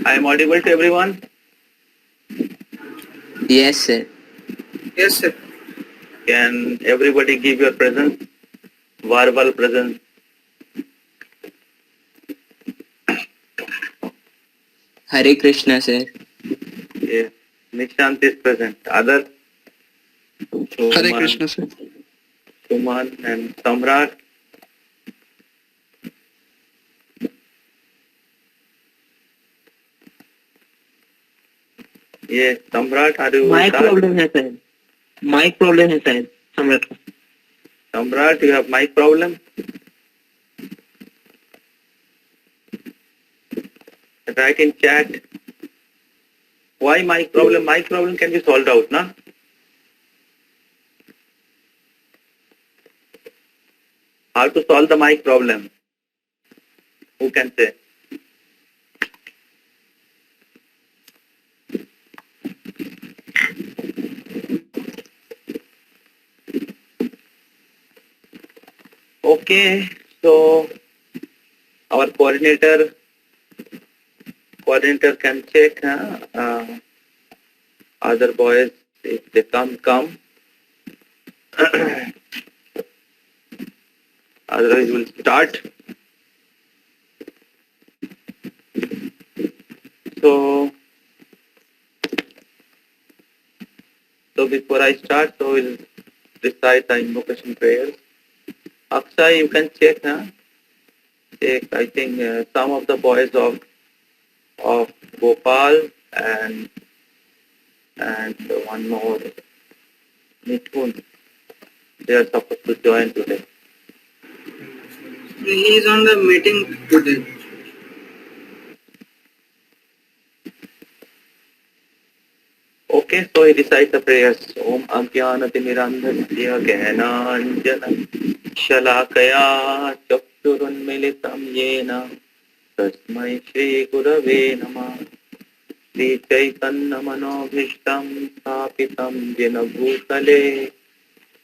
I am audible to everyone? Yes, sir. Yes, sir. Can everybody give your presence? Verbal presence. Hare Krishna, sir. Yes. Nishant is present. Others? Hare Suman, Krishna, sir. Suman and Samrat. Yes, Samrat, are you mic with us? Problem है शायद mic problem है शायद सम्राट को Samrat, you have mic problem? Write in chat. Why mic problem? Mic problem can be solved out, na? How to solve the mic problem? Who can say? Okay, so our coordinator can check other boys if they come. Otherwise we'll start. So before I start, so we'll recite the invocation prayers. Akshay, you can check, check. I think some of the boys of Gopal and one more Mithun, they are supposed to join today. He is on the meeting today. Okay, so he recites the prayers. Om Agyanati Mirandhasya Gyananjana Shalakaya Chakshurunmilitam Yena Tasmai Shri Gurave Namah Shri Chaitanya Manobhishtam Sthapitam Jena Bhutale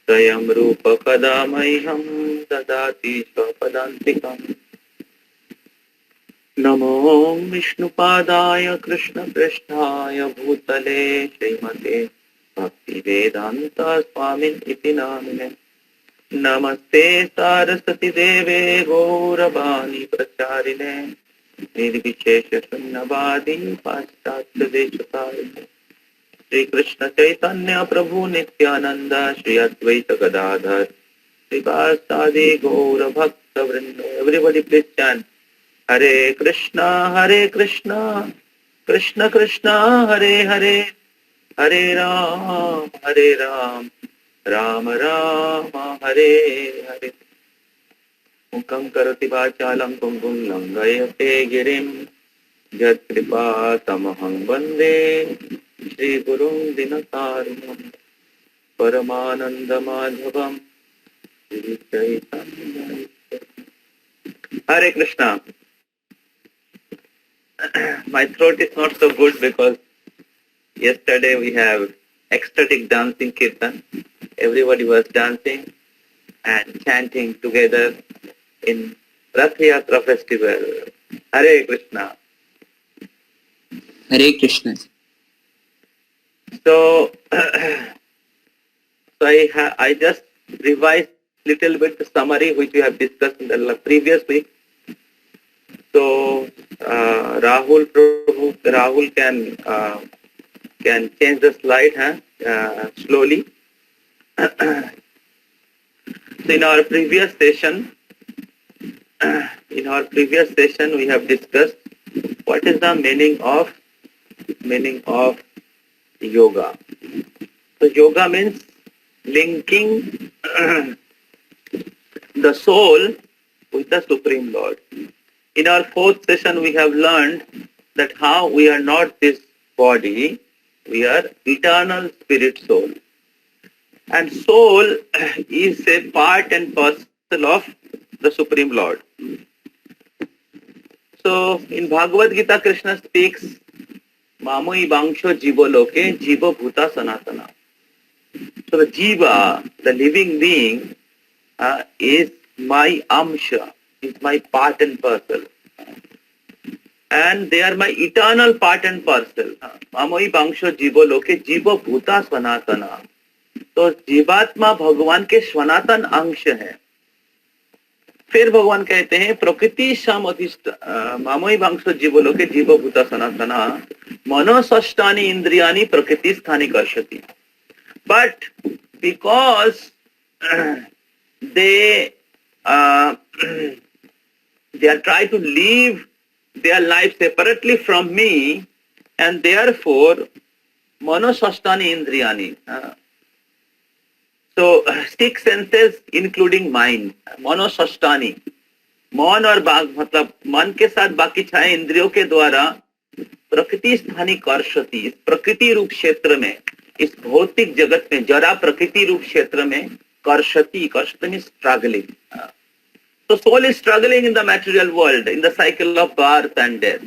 Swayam Rupa Kadamaiham Dadati Swapadantikam नमो विष्णुपादाय कृष्णपृष्ठाय भूतले श्रीमते भक्तिवेदान्त स्वामिन् इति नामिने नमस्ते सारस्वती देवे गौरवाणी प्रचारिणे निर्विशेष शून्यवादी पाश्चात्य देशकारिणे श्री कृष्ण चैतन्य प्रभु नित्यानंद श्री अद्वैत गदाधर श्रीवासादि गौर भक्त वृंद everybody please chant Hare Krishna, Krishna Krishna, Hare Hare, Hare Ram, Rama Rama, Hare Hare. Mukhaṁ karoti vācālaṁ pungum langayate girim, yat kripa tamaham vande, Shri Gurum Dinatarinam, Paramananda Madhavam, Shri Chaitanya. Hare Krishna. My throat is not so good because yesterday we have ecstatic dancing kirtan. Everybody was dancing and chanting together in Rath Yatra festival. Hare Krishna. Hare Krishna. So, I just revised little bit the summary which we have discussed in the previous week. So Rahul can change the slide slowly. So in our previous session we have discussed what is the meaning of yoga. So yoga means linking the soul with the Supreme Lord. In our fourth session, we have learned that how we are not this body, we are eternal spirit soul. And soul is a part and parcel of the Supreme Lord. So in Bhagavad Gita, Krishna speaks, Mamoi Bangsho Jiva Loke, Jiva Bhuta Sanatana. So the Jiva, the living being, is my amsha, is my part and parcel. and they are my eternal part and parcel. मामोई बांशो जीवो लोके जीवो भूता सनातना. तो जीवात्मा भगवान के सनातन अंश है. फिर भगवान कहते हैं प्रकृति समधिष्ठ मामोई बांशो जीवो लोके जीवो भूता सनातना मनोषष्टानि इंद्रियानि प्रकृति स्थानी कर्षति. But because they are trying to live their life separately from me, and therefore manosastani indriyani. So 6 senses including mind, manosastani. मन और बाग मतलब मन के साथ बाकी 6 इंद्रियों के द्वारा प्रकृति स्थानी कर्षति, इस प्रकृति रूप क्षेत्र में, इस भौतिक जगत में, जरा प्रकृति रूप क्षेत्र में कर्षति, कर्षति means struggling. So soul is struggling in the material world, in the cycle of birth and death,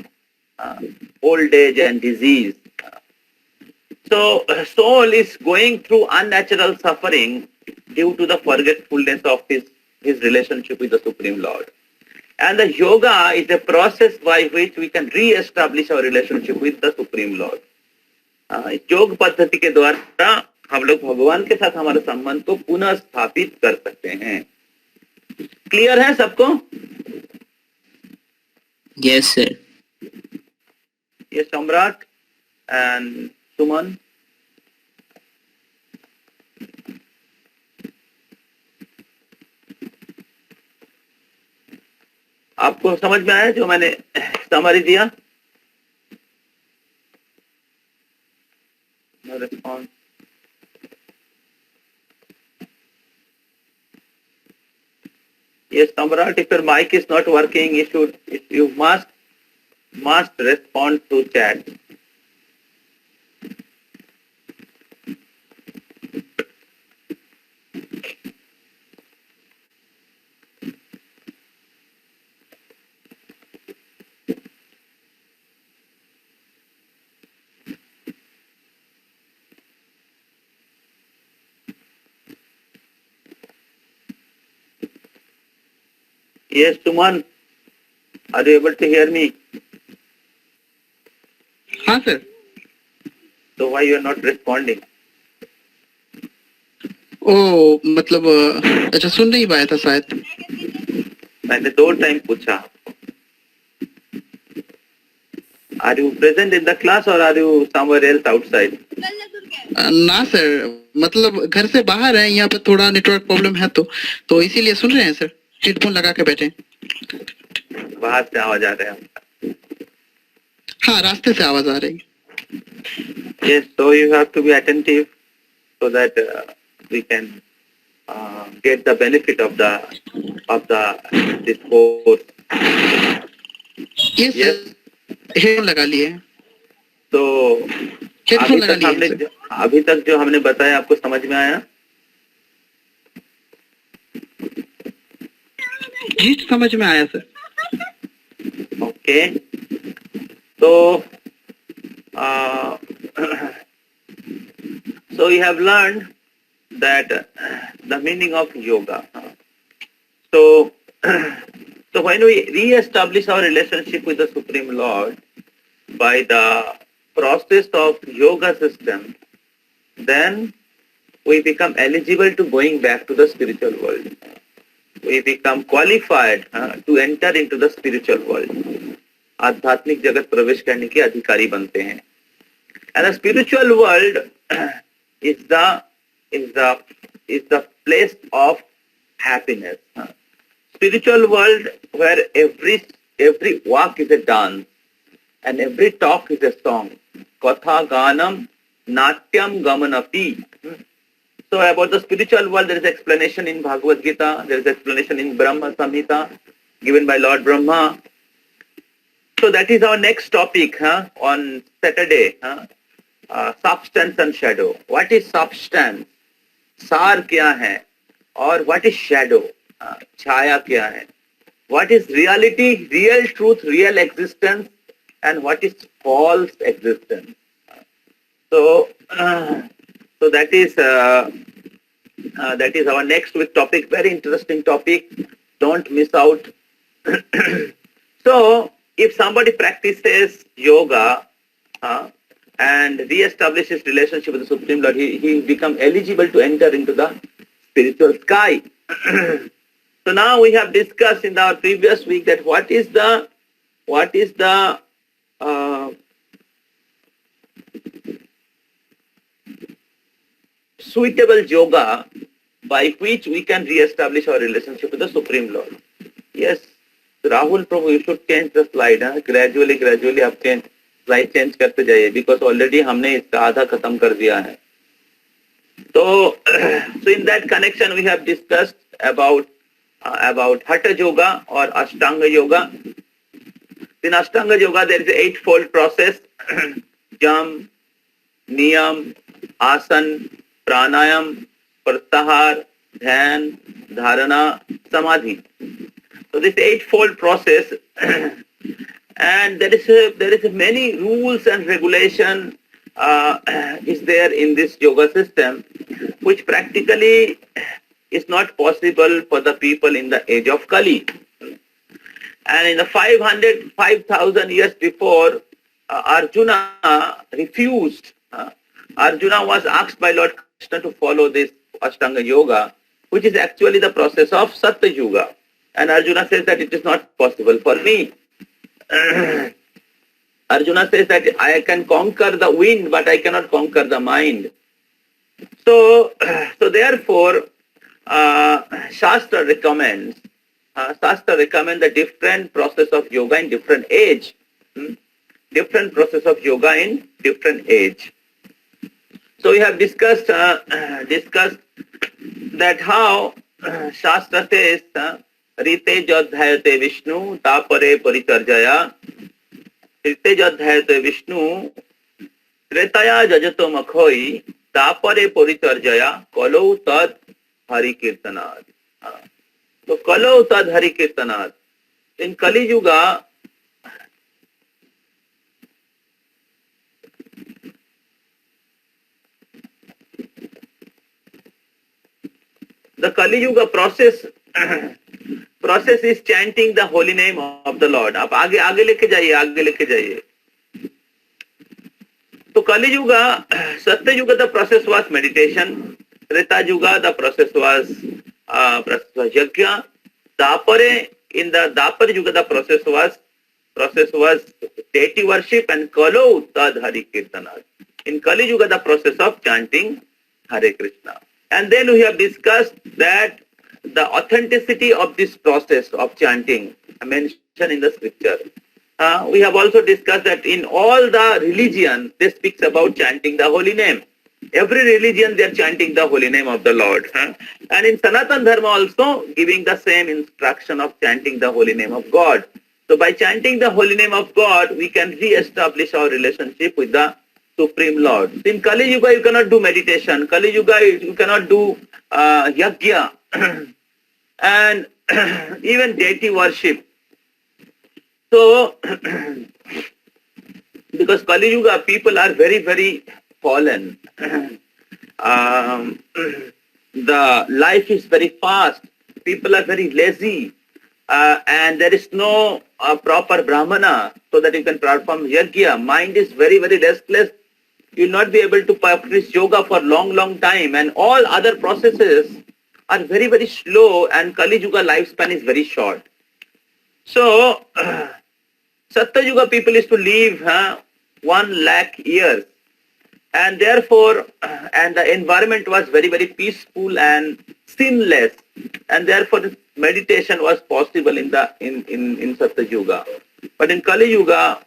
old age and disease. So soul is going through unnatural suffering due to the forgetfulness of his relationship with the Supreme Lord. And the yoga is a process by which we can re-establish our relationship with the Supreme Lord. योग पद्धति के द्वारा हम लोग भगवान के साथ हमारे संबंध को पुनः स्थापित कर सकते हैं. क्लियर है सबको? Yes, sir. ये सम्राट एंड सुमन. आपको समझ में आया जो मैंने समरी दिया? No response. Yes, Samrat, if your mic is not working, you must respond to chat. Yes, Suman, are you able to hear me? हाँ sir. So why you are not responding? ओ मतलब अच्छा सुन नहीं पाया था शायद. मैंने 2 time पूछा. Are you present in the class or are you somewhere else outside? ना सर, मतलब घर से बाहर है, यहाँ पे थोड़ा नेटवर्क प्रॉब्लम है तो इसीलिए सुन रहे हैं सर. हेडफोन लगा के बैठे. बाहर से आवाज आ रहा है. हाँ, रास्ते से आवाज आ रही. Yes, so you have to be attentive so that we can get the benefit of this course. Yes, Yes. Headphone लगा लिए. तो हेडफोन लगा लिए. अभी तक जो हमने बताया आपको समझ में आया? जी समझ में आया सर. ओके. तो so you have learned that the meaning of yoga. So so when we re-establish our relationship with the Supreme Lord by the process of yoga system, then we become eligible to going back to the spiritual world. We become qualified to enter into the spiritual world. आध्यात्मिक जगत प्रवेश करने के अधिकारी बनते हैं. And the spiritual world is the place of happiness. Spiritual world where every walk is a dance and every talk is a song. Katha ganam natyam gamanapi. So about the spiritual world, there is explanation in Bhagavad Gita, there is explanation in Brahma Samhita given by Lord Brahma. So that is our next topic on Saturday. Substance and shadow. What is substance? सार क्या है? और what is shadow? छाया क्या है? What is reality, real truth, real existence, and what is false existence? So that is our next week topic. Very interesting topic. Don't miss out. So if somebody practices yoga and re-establishes relationship with the Supreme Lord, he become eligible to enter into the spiritual sky. So now we have discussed in our previous week that what is the suitable yoga by which we can re-establish our relationship with the Supreme Lord. Yes, Rahul Prabhu, you should change the slide. Gradually आप slide change करते जाइए because already हमने इसका आधा खत्म कर दिया है. So in that connection we have discussed about Hatha Yoga or Ashtanga Yoga. In Ashtanga Yoga there is an eightfold process: Yam, Niyam, Asan, Pranayam, Pratyahar, Dhyan, Dharana, Samadhi. So this eightfold process, and there is many rules and regulation is there in this yoga system, which practically is not possible for the people in the age of Kali. And in the 5,000 years before, Arjuna refused. Arjuna was asked by Lord Krishna to follow this Ashtanga Yoga, which is actually the process of Satya Yoga. And Arjuna says that it is not possible for me. Arjuna says that I can conquer the wind, but I cannot conquer the mind. So therefore, Shastra recommends the different process of yoga in different age. Different process of yoga in different age. So we have discussed that how Shastra says Rite Jadhyayate Vishnu Tapare Paritarjaya. Rite Jadhyayate Vishnu Tretaya Jajato Makhoi Tapare Paritarjaya Kalau Tad Hari Kirtanad. So Kalau Tad Hari Kirtanad. In Kali Yuga, the Kali Yuga process is chanting the holy name of the Lord. आप आगे लेके जाइए. So Kali Yuga, Satya Yuga, the process was meditation. Treta Yuga, the process was yajna. In the Dapar Yuga, the process was deity worship, and Kalau Tad Hari Kirtanad. In Kali Yuga, the process of chanting Hare Krishna. And then we have discussed that the authenticity of this process of chanting mentioned in the scripture. We have also discussed that in all the religion, they speaks about chanting the holy name. Every religion, they are chanting the holy name of the Lord. And in Sanatan Dharma also, giving the same instruction of chanting the holy name of God. So by chanting the holy name of God, we can re-establish our relationship with the Supreme Lord. In Kali Yuga, you cannot do meditation. Kali Yuga, you cannot do yajna and even deity worship. So, because Kali Yuga, people are very, very fallen. The life is very fast. People are very lazy. And there is no proper brahmana so that you can perform yajna. Mind is very, very restless. You will not be able to practice yoga for long time, and all other processes are very, very slow, and Kali Yuga lifespan is very short. So, Satya Yuga people is to live 1 lakh years, and therefore, and the environment was very, very peaceful and sinless, and therefore meditation was possible in Satya Yuga. But in Kali Yuga,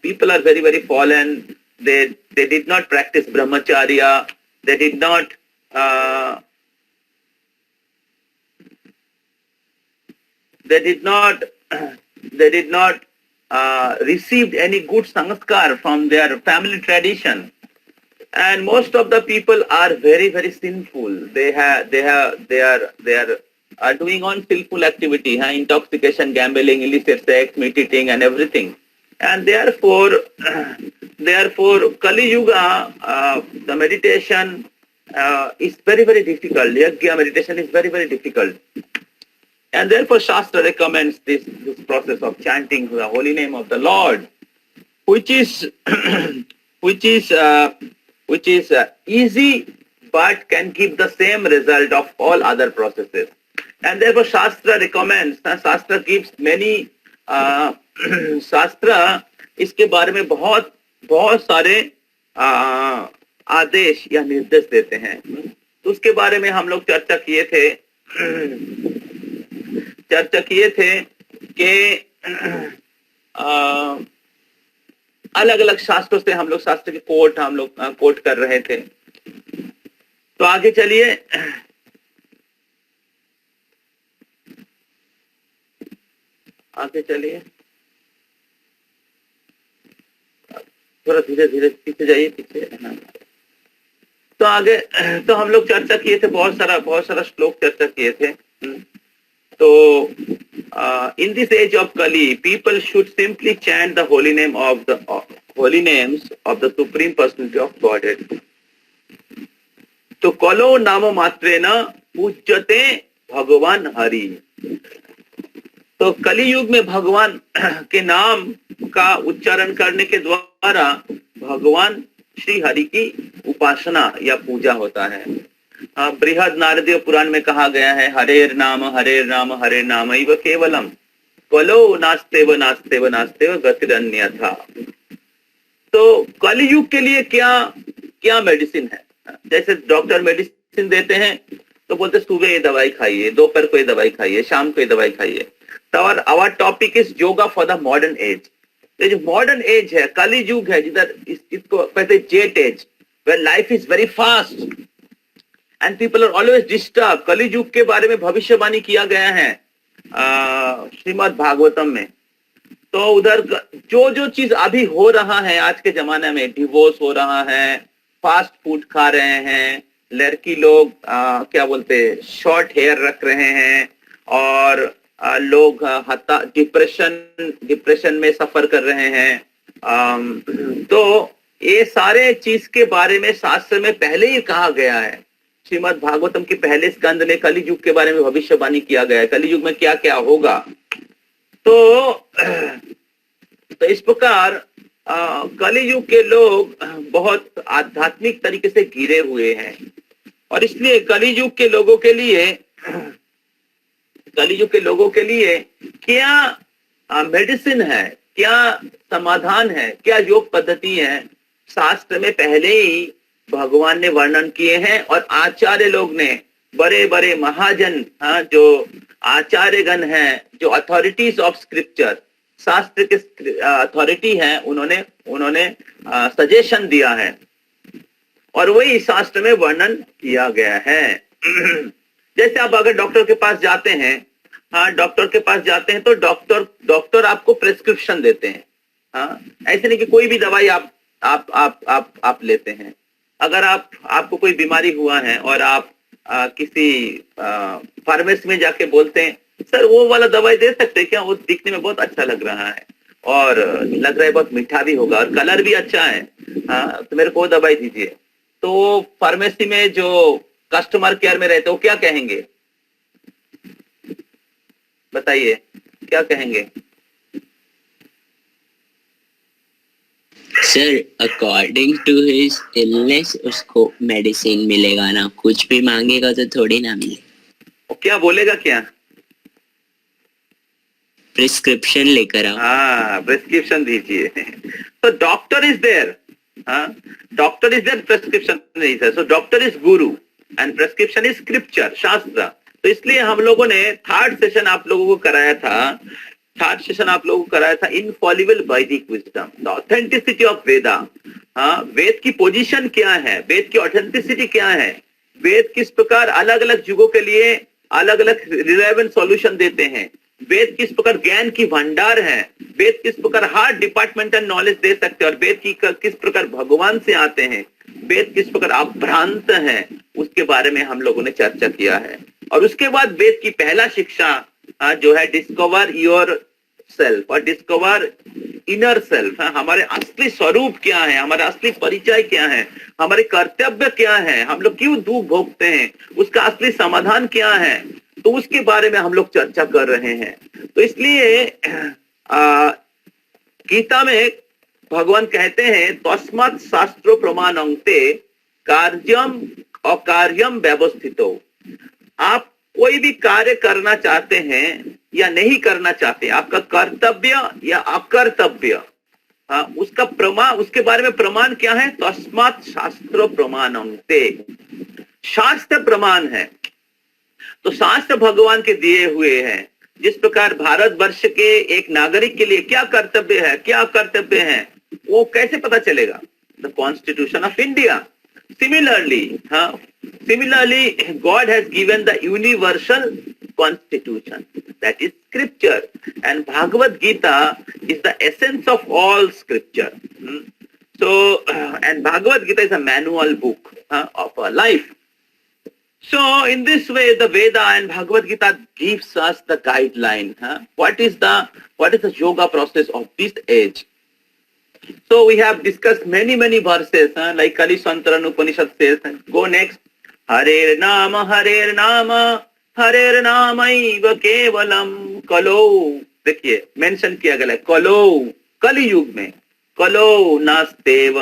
people are very, very fallen. They did not practice brahmacharya. They did not received any good sanskar from their family tradition, and most of the people are very, very sinful. They are doing on sinful activity, intoxication, gambling, illicit sex, meat eating, and everything. And therefore Kali Yuga, the meditation is very, very difficult. Yajna meditation is very, very difficult. And therefore Shastra recommends this process of chanting the holy name of the Lord, which is which is easy but can give the same result of all other processes. And therefore Shastra recommends, Shastra gives many Shastra इसके बारे में बहुत बहुत सारे आदेश या निर्देश देते हैं. तो उसके बारे में हम लोग चर्चा किए थे कि अलग अलग शास्त्रों से हम लोग शास्त्र के कोट कर रहे थे. तो आगे चलिए. थोड़ा धीरे धीरे पीछे जाइए, पीछे. तो आगे तो हम लोग चर्चा किए थे, बहुत सारा श्लोक चर्चा किए थे. तो in this age of Kali, people should simply chant the holy names of the Supreme Personality of Godhead. तो कलो नाम मात्रेण पूज्यते भगवान हरि. तो कली युग में भगवान के नाम का उच्चारण करने के द्वारा भगवान श्री हरि की उपासना या पूजा होता है. बृहद नारदीय पुराण में कहा गया है, हरेर नाम हरे नाम इव केवलम कलो नास्तेव गतिरन्यथा. तो कलयुग के लिए क्या मेडिसिन है? जैसे डॉक्टर मेडिसिन देते हैं तो बोलते सुबह ये दवाई खाइए, दोपहर को ये दवाई खाइए, शाम को ये दवाई खाइए. तो our topic is yoga for the modern age. ये जो मॉडर्न एज है, कली युग है, जिधर इसको कहते हैं jet age, where life is very fast and people are always disturb. कली युग के बारे में भविष्यवाणी किया गया है श्रीमद् भागवतम में. तो उधर जो चीज अभी हो रहा है आज के जमाने में, डिवोर्स हो रहा है, फास्ट फूड खा रहे हैं, लड़की लोग क्या बोलते शॉर्ट हेयर रख रहे हैं, और लोग डिप्रेशन में सफर कर रहे हैं. तो ये सारे चीज के बारे में शास्त्र में पहले ही कहा गया है. श्रीमद् भागवतम के पहले स्कंद में कली युग के बारे में भविष्यवाणी किया गया है, कली युग में क्या क्या होगा. तो इस प्रकार कली युग के लोग बहुत आध्यात्मिक तरीके से घिरे हुए हैं, और इसलिए कली युग के लोगों के लिए क्या मेडिसिन है, क्या समाधान है, क्या योग पद्धति है, शास्त्र में पहले ही भगवान ने वर्णन किए हैं. और आचार्य लोग ने, बड़े बड़े महाजन, जो आचार्यगण हैं, जो अथॉरिटीज ऑफ स्क्रिप्चर, शास्त्र के अथॉरिटी हैं, उन्होंने सजेशन दिया है और वही शास्त्र में वर्णन किया गया है. जैसे आप अगर डॉक्टर के पास जाते हैं, डॉक्टर के पास जाते हैं तो डॉक्टर आपको प्रेस्क्रिप्शन देते हैं. ऐसे नहीं कि कोई भी दवाई आप लेते हैं. अगर आपको कोई बीमारी हुआ है और आप किसी फार्मेसी में जाके बोलते हैं, सर वो वाला दवाई दे सकते हैं क्या, वो दिखने में बहुत अच्छा लग रहा है और लग रहा है बहुत मीठा भी होगा और कलर भी अच्छा है, तो मेरे को दवाई दीजिए. तो फार्मेसी में जो कस्टमर केयर में रहते हो क्या कहेंगे, बताइए क्या कहेंगे? Sir according to his illness उसको मेडिसिन मिलेगा ना, कुछ भी मांगेगा तो थोड़ी ना मिले. क्या बोलेगा, क्या प्रिस्क्रिप्शन लेकर आओ. प्रिस्क्रिप्शन दीजिए. तो डॉक्टर इज देयर, प्रिस्क्रिप्शन नहीं है. So doctor is Guru and prescription is scripture, शास्त्र. तो इसलिए हम लोगों ने थर्ड सेशन आप लोगों को कराया था इनफॉलिबल वैदिक विजडम, द ऑथेंटिसिटी ऑफ वेदा. वेद की पोजीशन क्या है, वेद की ऑथेंटिसिटी क्या है, वेद किस प्रकार अलग अलग युगों के लिए अलग अलग रिलेवेंट सॉल्यूशन देते हैं, वेद किस प्रकार ज्ञान की भंडार है, वेद किस प्रकार हर डिपार्टमेंटल नॉलेज दे सकते हैं, और वेद की किस प्रकार भगवान से आते हैं, वेद किस प्रकार अभ्रांत है, उसके बारे में हम लोगों ने चर्चा किया है. और उसके बाद वेद की पहला शिक्षा जो है डिस्कवर योर सेल्फ और डिस्कवर इनर सेल्फ. हमारे असली स्वरूप क्या है, हमारा असली परिचय क्या है, हमारे कर्तव्य क्या है, हम लोग क्यों दुख भोगते हैं, उसका असली समाधान क्या है. तो उसके बारे में हम लोग चर्चा कर रहे हैं। तो इसलिए गीता में भगवान कहते हैं तस्मात् शास्त्रो प्रमाणंते कार्यम अकार्यम व्यवस्थितो। आप कोई भी कार्य करना चाहते हैं या नहीं करना चाहते, आपका कर्तव्य या अकर्तव्य, हाँ, उसका प्रमाण, उसके बारे में प्रमाण क्या है? तस्मात् शास्त्र प्रमाणंते, शास्त्र प्रमाण है। तो शास्त्र भगवान के दिए हुए हैं। जिस प्रकार भारतवर्ष के एक नागरिक के लिए क्या कर्तव्य है, क्या कर्तव्य है, वो कैसे पता चलेगा? The constitution of India. Similarly, God has given the universal constitution, that is scripture, and Bhagavad Gita is the essence of all scripture. So, and Bhagavad Gita is a manual book of our life. So, in this way, the Veda and Bhagavad Gita gives us the guideline. What is the yoga process of this age? So we have discussed many verses, like Kali Santaran Upanishad says. Go next. Harer Nama Harer Kevalam Kalo. देखिए mention किया गया है कलो, कली युग में कलो नास्तेव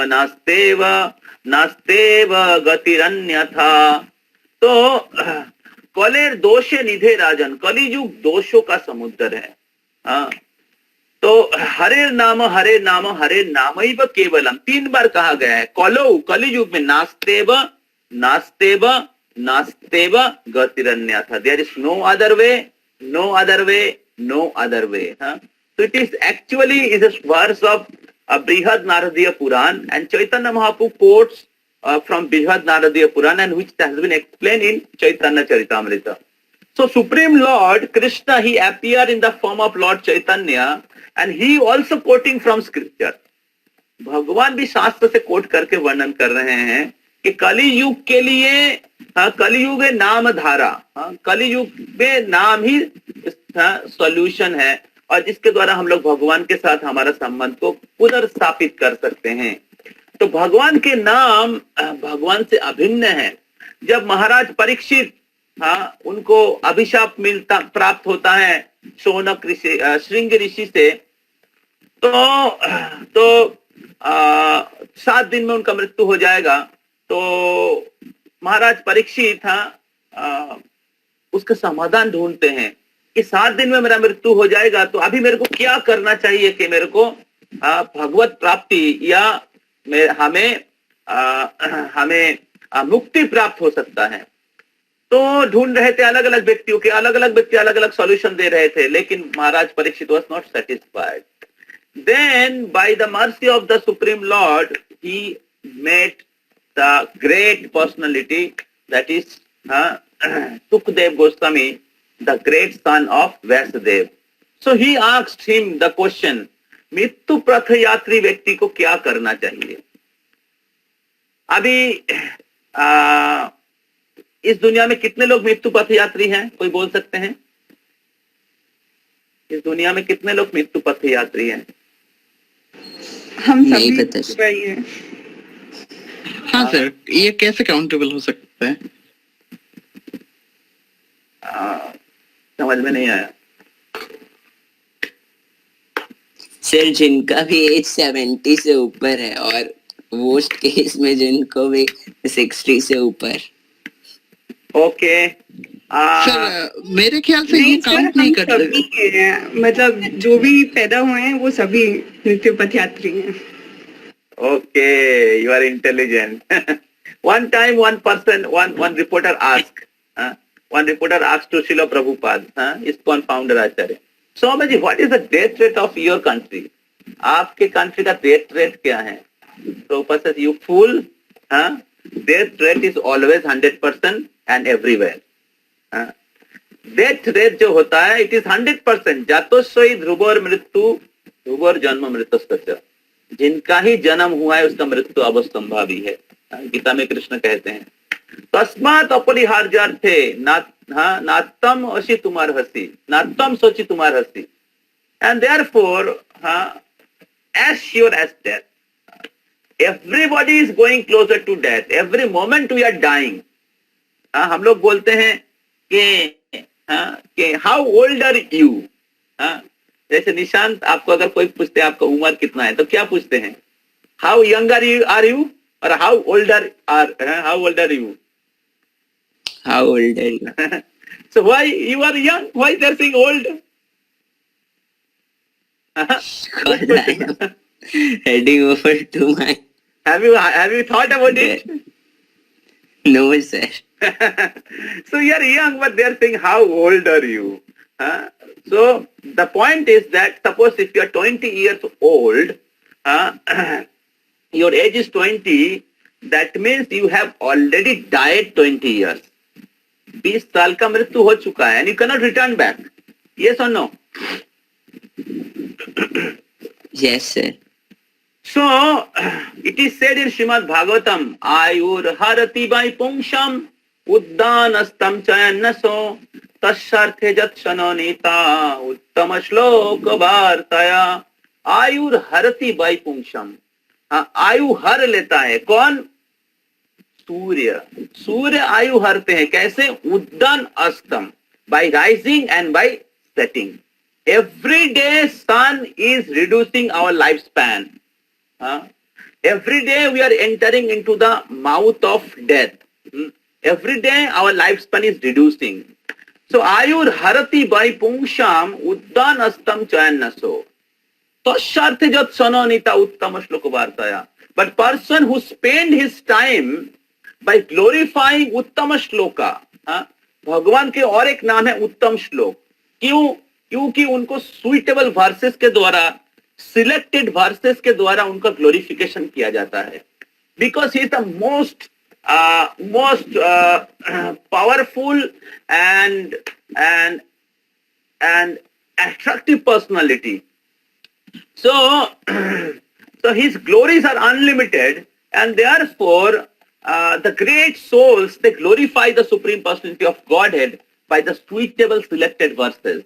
गतिरन्यथा। तो कलेर दोषे निधे राजन, कली युग दोषों का समुद्र है। तो हरे नाम नामैव केवलम 3 बार कहा गया है। कलो, कली युग में नास्तेव गतिरन्यथा, there is no other way. So it is actually is a verse of Brihad Naradiya Puran, and Chaitanya Mahaprabhu quotes from Brihad Naradiya Puran, and which has been explained in Chaitanya Charitamrita. So Supreme Lord Krishna, he appeared in the form of Lord Chaitanya, and he also quoting from scripture. भगवान भी शास्त्र से coat करके वर्णन कर रहे हैं कि कली युग के लिए, कलियुग नाम धारा, कलियुग में नाम ही सॉल्यूशन है, और जिसके द्वारा हम लोग भगवान के साथ हमारा संबंध को पुनर्स्थापित कर सकते हैं। तो भगवान के नाम भगवान से अभिन्न है। जब महाराज परीक्षित, उनको अभिशाप प्राप्त होता है शौनक ऋषि, श्रृंग ऋषि से, तो 7 दिन में उनका मृत्यु हो जाएगा। तो महाराज परीक्षित उसका समाधान ढूंढते हैं कि 7 दिन में मेरा मृत्यु हो जाएगा, तो अभी मेरे को क्या करना चाहिए कि मेरे को भगवत प्राप्ति या हमें मुक्ति प्राप्त हो सकता है। तो ढूंढ रहे थे अलग अलग व्यक्तियों के, अलग अलग व्यक्ति अलग अलग सॉल्यूशन दे रहे थे, लेकिन महाराज Parikshit was not satisfied. Then by the mercy of the Supreme Lord, he met the great personality, that is Sukdev Goswami, the great son of Vasudev. So he asked him the question, मृत्यु पथ यात्री व्यक्ति को क्या करना चाहिए? अभी इस दुनिया में कितने लोग मृत्यु पथ यात्री हैं? कोई बोल सकते हैं? इस दुनिया में कितने लोग मृत्यु पथ यात्री हैं? हम नहीं सभी पता। वही हैं। हाँ सर, ये कैसे काउंटेबल हो सकता है? समझ में नहीं आया। सर जिनका भी एज 70 से ऊपर है, और वर्स्ट केस में जिनको भी 60 से ऊपर। ओके, सर मेरे ख्याल से ये नहीं सर, काउंट नहीं हम करते। सभी के हैं, मतलब जो भी पैदा हुए हैं वो सभी मृत्यु पथ यात्री हैं। okay, you are intelligent. One time one reporter asked to Srila Prabhupada, ISKCON founder Acharya, Swamiji, what is the death rate of your country? आपके कंट्री का डेथ रेट क्या है? Prabhupada says, you fool, death rate is always 100% and everywhere. Death rate जो होता है, it is 100%. जातोस्वई ध्रुवोर मृत्यु ध्रुवोर जन्म मृतस्य, जिनका ही जन्म हुआ है उसका मृत्यु अवश्यंभावी है। गीता में कृष्ण कहते हैं तस्मात् अपरिहार्यार्थे नात्तम अशी तुम्हार हसी, नात्तम सोची तुम्हार हसी, and therefore as sure as death, everybody is going closer to death, every moment we are dying. हम लोग बोलते हैं कि कि हाउ ओल्ड आर यू। जैसे निशांत, आपको अगर कोई पूछते हैं आपका उम्र कितना है, तो क्या पूछते हैं? हाउ यंग आर यू और how old are you. How old are you? So why you are young? Why they are saying old? Because I am heading over to my... Have you thought about it? No, sir. So you are young, but they are saying how old are you? So the point is that suppose if you are 20 years old, your age is 20, that means you have already died 20 years. 20 साल का मृत्यु हो चुका है, and you cannot return back. Yes or no? Yes, sir. So it is said in Srimad Bhagavatam, Ayur harati vai pungsham uddanastam chayannaso tasharthe jatshano nita uttama shloka vartaya. आयुर हरति vai pungsham. आयु हर लेता है कौन? सूर्य। सूर्य आयु हरते हैं कैसे? उद्दान अस्तम, by rising and by setting. Every day sun is reducing our lifespan. Every day we are entering into the mouth of death. Every day our lifespan is reducing. So ayur harati by pungsham uddan astam chayannaso. Tasharthe jat sananita uttama shloka vartaya. But person who spend his time by glorifying uttama shloka, भगवान के और एक नाम है उत्तम श्लोक। क्यों? क्योंकि उनको सुइटेबल वर्सेस के द्वारा, सिलेक्टेड वर्सेस के द्वारा उनका ग्लोरिफिकेशन किया जाता है। Because he is the most powerful and attractive personality. So his glories are unlimited, and therefore the great souls, they glorify the Supreme Personality of Godhead by the suitable selected verses.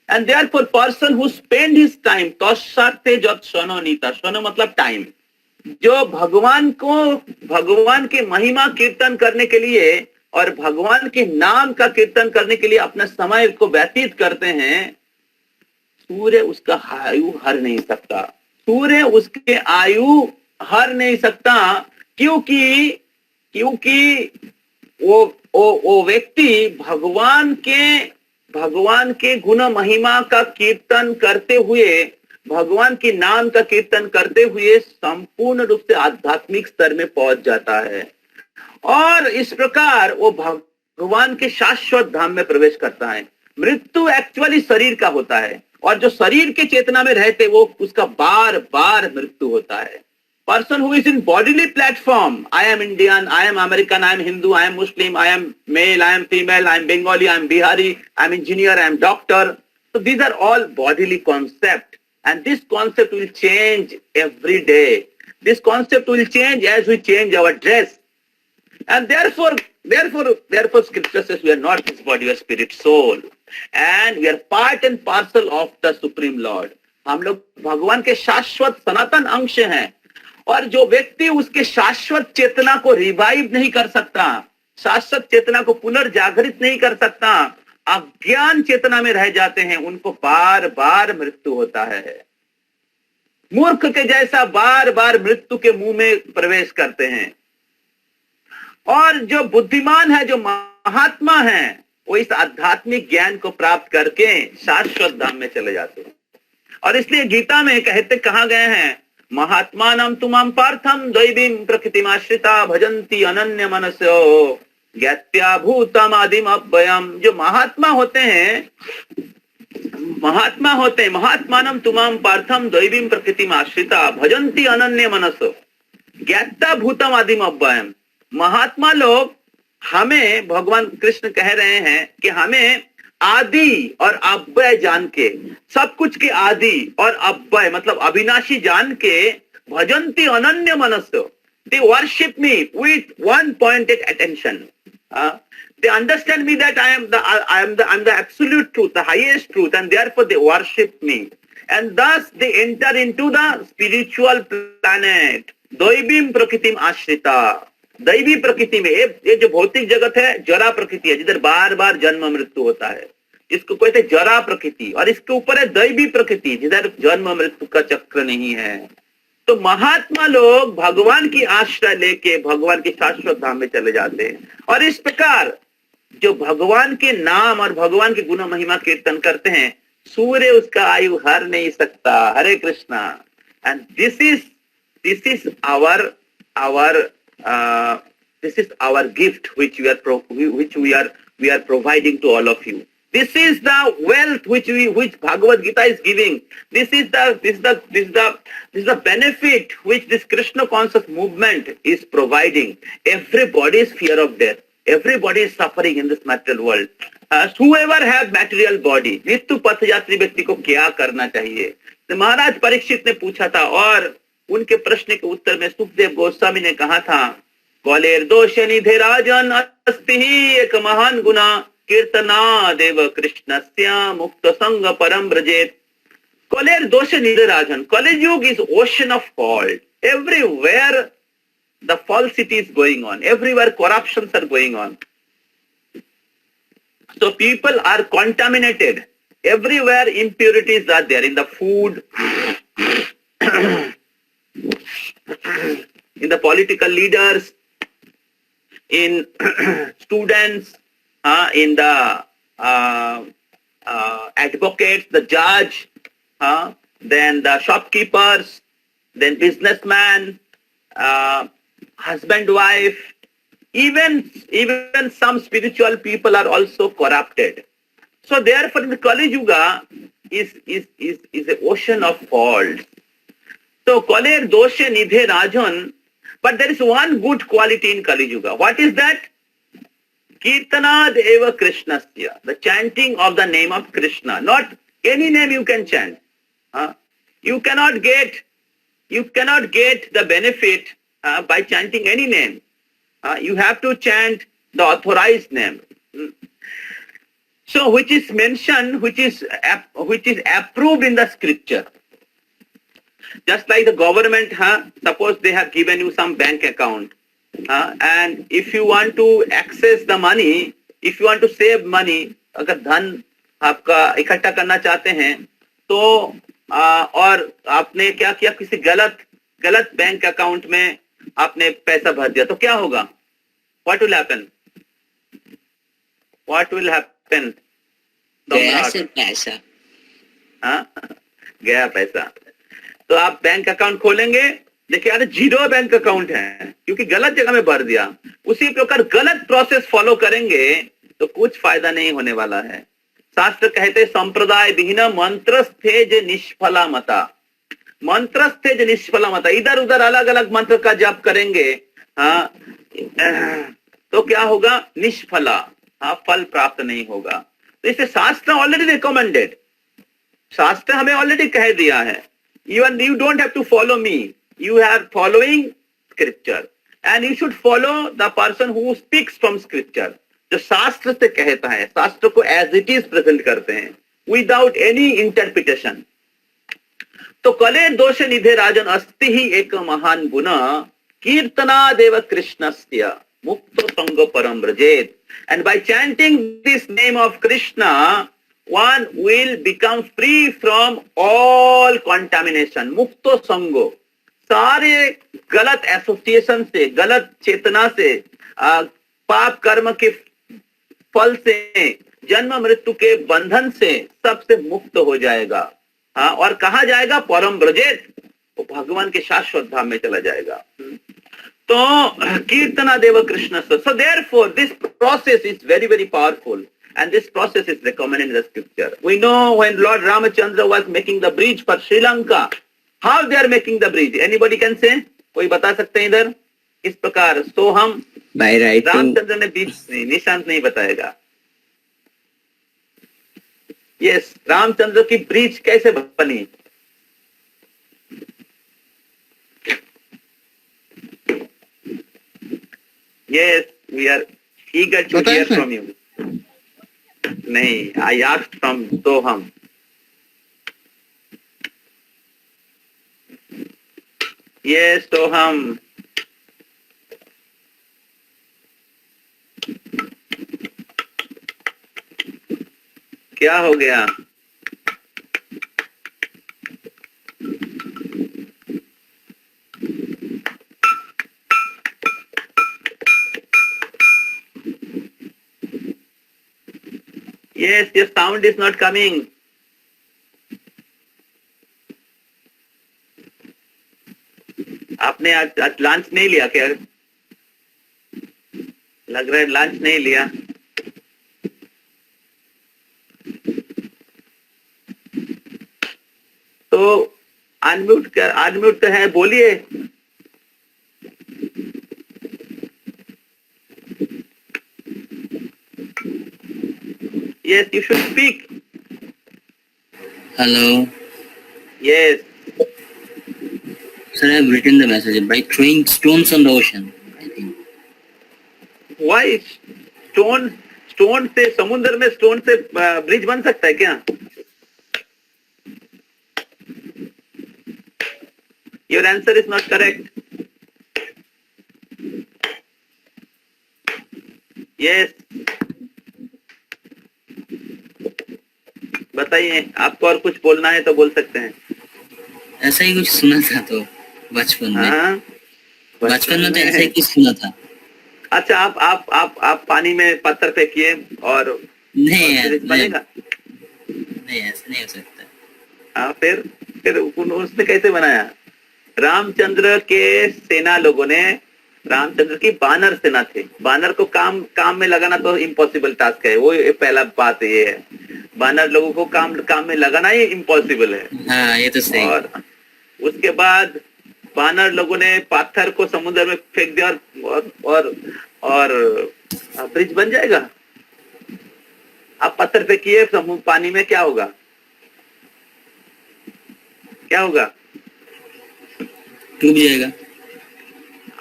And therefore person who spend his time, tasharthe jat shano nita, shano matlab time, जो भगवान के महिमा कीर्तन करने के लिए और भगवान के नाम का कीर्तन करने के लिए अपना समय को व्यतीत करते हैं, सूर्य उसका आयु हर नहीं सकता। सूर्य उसके आयु हर नहीं सकता, क्योंकि वो व्यक्ति भगवान के गुण महिमा का कीर्तन करते हुए, भगवान के नाम का कीर्तन करते हुए संपूर्ण रूप से आध्यात्मिक स्तर में पहुंच जाता है, और इस प्रकार वो भगवान के शाश्वत धाम में प्रवेश करता है। मृत्यु एक्चुअली शरीर का होता है, और जो शरीर के चेतना में रहते वो उसका बार बार मृत्यु होता है। Person who is in bodily platform, I am Indian, I am American, I am Hindu, I am Muslim, I am male, I am female, I am Bengali, I am Bihari, I am engineer, I am doctor. So these are all bodily concepts, and this concept will change every day. This concept will change as we change our dress. And therefore scripture says we are not this body, we are spirit, soul, and we are part and parcel of the Supreme Lord. हम लोग भगवान के शाश्वत सनातन अंश हैं, और जो व्यक्ति उसके शाश्वत चेतना को रिवाइव नहीं कर सकता, शाश्वत चेतना को पुनर्जागृत नहीं कर सकता, अज्ञान चेतना में रह जाते हैं, उनको बार बार मृत्यु होता है। मूर्ख के जैसा बार बार मृत्यु के मुंह में प्रवेश करते हैं। और जो बुद्धिमान है, जो महात्मा है, वो इस आध्यात्मिक ज्ञान को प्राप्त करके शाश्वत धाम में चले जाते हैं। और इसलिए गीता में कहा गए हैं, महात्मानं तुमां पार्थं दैवीं प्रकृतिमाश्रिता भजन्ति अनन्य मनसो ज्ञात्या भूतम आदिम अव्ययम्। जो महात्मा होते हैं, महात्मानं तुमां पार्थं दैवीं प्रकृतिमाश्रिता भजन्ति अनन्य मनसो ज्ञात्या भूतम आदिम अव्ययम्। महात्मा लोग हमें, भगवान कृष्ण कह रहे हैं कि हमें आदि और अव्यय जान के, सब कुछ के आदि और अव्यय मतलब अविनाशी जान के, भजन्ति अनन्य मनसो, they worship me with one pointed attention. They understand me that I am the absolute truth, the highest truth, and therefore they worship me, and thus they enter into the spiritual planet, Doibim Prakritim Ashrita. दैवी प्रकृति में ये जो भौतिक जगत है जरा प्रकृति है, जिधर बार बार जन्म मृत्यु होता है, इसको कहते हैं जरा प्रकृति। और इसके ऊपर है दैवी प्रकृति, जिधर जन्म मृत्यु का चक्र नहीं है। तो महात्मा लोग भगवान की आश्रय लेके भगवान के शाश्वत धाम में चले जाते हैं। और इस प्रकार जो भगवान के नाम और भगवान के गुण महिमा कीर्तन करते हैं, सूर्य उसका आयु हर नहीं सकता। Hare Krishna. And this is our gift which we are providing to all of you. This is the wealth which Bhagavad Gita is giving. This is the benefit which this Krishna conscious movement is providing. Everybody is fear of death. Everybody is suffering in this material world. Whoever have material body, मृत्यु पथ यात्री व्यक्ति को क्या करना चाहिए? तो महाराज परीक्षित ने पूछा था, और उनके प्रश्न के उत्तर में सुखदेव गोस्वामी ने कहा था, कौलेर दोष निधे राजन अस्ति ही एक महान गुना कीर्तना देव कृष्णस्य मुक्त संग परम ब्रजेत। कौलेर दोष निधे राजन, कलियुग is ocean of fault. Everywhere the falsity is going on, everywhere corruptions are going on. So people are contaminated. Everywhere impurities are there, in the food, in the political leaders, in students, in the advocates, the judge, then the shopkeepers, then businessman, husband, wife, even some spiritual people are also corrupted. So therefore, the Kali Yuga is an ocean of faults. So Kaler doshe nidhe rajan, but there is one good quality in Kali Yuga. What is that? Kirtanad eva Krishnasya, the chanting of the name of Krishna. Not any name you can chant. You cannot get the benefit by chanting any name. You have to chant the authorized name. So which is mentioned, which is approved in the scripture. Just like the government, suppose they have given you some bank account, and if you want to access the money, if you want to save money, अगर धन आपका इकट्ठा करना चाहते हैं, तो और आपने क्या किया, किसी गलत बैंक अकाउंट में आपने पैसा भर दिया, तो क्या होगा? What will happen? What will happen? गया से पैसा, गया पैसा। तो आप बैंक अकाउंट खोलेंगे, देखिए अरे जीरो बैंक अकाउंट है, क्योंकि गलत जगह में भर दिया। उसी प्रकार गलत प्रोसेस फॉलो करेंगे तो कुछ फायदा नहीं होने वाला है। शास्त्र कहते संप्रदाय विहीन मंत्रस्थे जे निष्फला मता, मंत्रस्थे जे निष्फला मता, इधर उधर अलग अलग मंत्र का जाप करेंगे, तो क्या होगा? निष्फला, फल प्राप्त नहीं होगा। तो इसे शास्त्र ऑलरेडी रिकमेंडेड, शास्त्र हमें ऑलरेडी कह दिया है, even you don't have to follow me, you are following scripture, and you should follow the person who speaks from scripture, जो शास्त्र से कहता है, शास्त्र को as it is प्रेजेंट करते हैं without any interpretation। तो कले दोष निधे राजन अस्ति ही एक महान गुण कीर्तना देव कृष्णस्य मुक्त संग परम ब्रजेत। And by chanting this name of Krishna, one will become free from all contamination, mukto sango, सारे गलत एसोसिएशन से, गलत चेतना से, पाप कर्म के फल से, जन्म मृत्यु के बंधन से, सबसे मुक्त हो जाएगा। और कहा जाएगा? परम ब्रजेत, वो भगवान के शाश्वत धाम में चला जाएगा। तो कीर्तना देव Krishna, so therefore this process is very very powerful, and this process is recommended in the scripture. We know when Lord Ramachandra was making the bridge for Sri Lanka, how they are making the bridge? Anybody can say? कोई बता सकते हैं इधर? इस प्रकार सोहम by writing, Ramchandra ने बीच नहीं, निशांत नहीं बताएगा। यस, रामचंद्र की ब्रिज कैसे बनी? Yes, we are eager to hear from you. नहीं, I asked from Soham. Yes, Soham. क्या हो गया? Yes, your sound is not coming. आपने आज लंच नहीं लिया क्या? लग रहा है लंच नहीं लिया। तो अनम्यूट तो है, बोलिए। Yes, you should speak. Hello. Yes. Sir, I have written the message by throwing stones on the ocean, I think. Why stone से समुद्र में स्टोन से ब्रिज बन सकता है क्या? Your answer is not correct. Yes. बताइए, आपको और कुछ बोलना है तो बोल सकते हैं। ऐसा ही कुछ सुना था तो बचपन में। हाँ, बचपन में तो ऐसा ही कुछ सुना था। अच्छा, आप पानी में पत्थर फेंकिए और नहीं ब्रिज बनेगा? नहीं, ऐसा नहीं हो सकता। हाँ, फिर उसने कैसे बनाया? रामचंद्र के सेना लोगों ने, रामचंद्र की बानर सेना थे, बानर को काम में लगाना तो इम्पॉसिबल टास्क है। वो पहला बात ये है, बानर लोगों को काम में लगाना ही इम्पॉसिबल है। हाँ, ये तो सही। और उसके बाद बानर लोगों ने पत्थर को समुद्र में फेंक दिया और ब्रिज बन जाएगा। आप पत्थर फेंकिए पानी में, क्या होगा? क्या होगा? डूब जाएगा।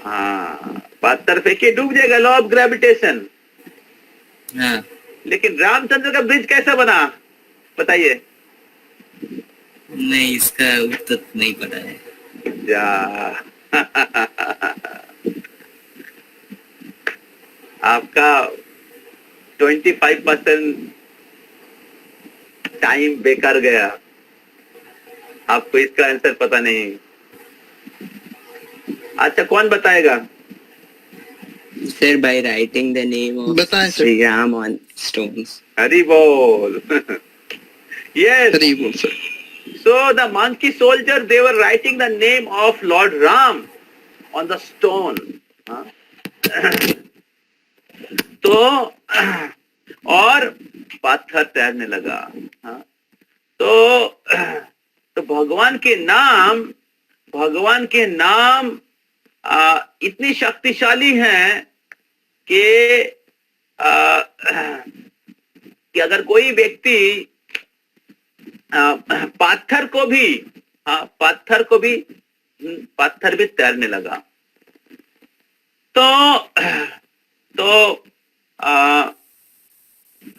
हाँ, पत्थर फेंकिए डूब जाएगा, लॉ ऑफ ग्रेविटेशन। हाँ। लेकिन रामचंद्र का ब्रिज कैसा बना, बताइए? नहीं, इसका उत्तर नहीं पता है। जा आपका 25% टाइम बेकार गया। आपको इसका आंसर पता नहीं। अच्छा, कौन बताएगा? Sir, by writing the name of बताएं sir. Sri Ram on stones. Hari बोल। Yes. हरी बोल sir. So the monkey soldier, they were writing the name of Lord Ram on the stone. हाँ? तो और पत्थर तैरने लगा। हाँ? तो भगवान के नाम इतनी शक्तिशाली हैं कि अगर कोई व्यक्ति पत्थर भी तैरने लगा। तो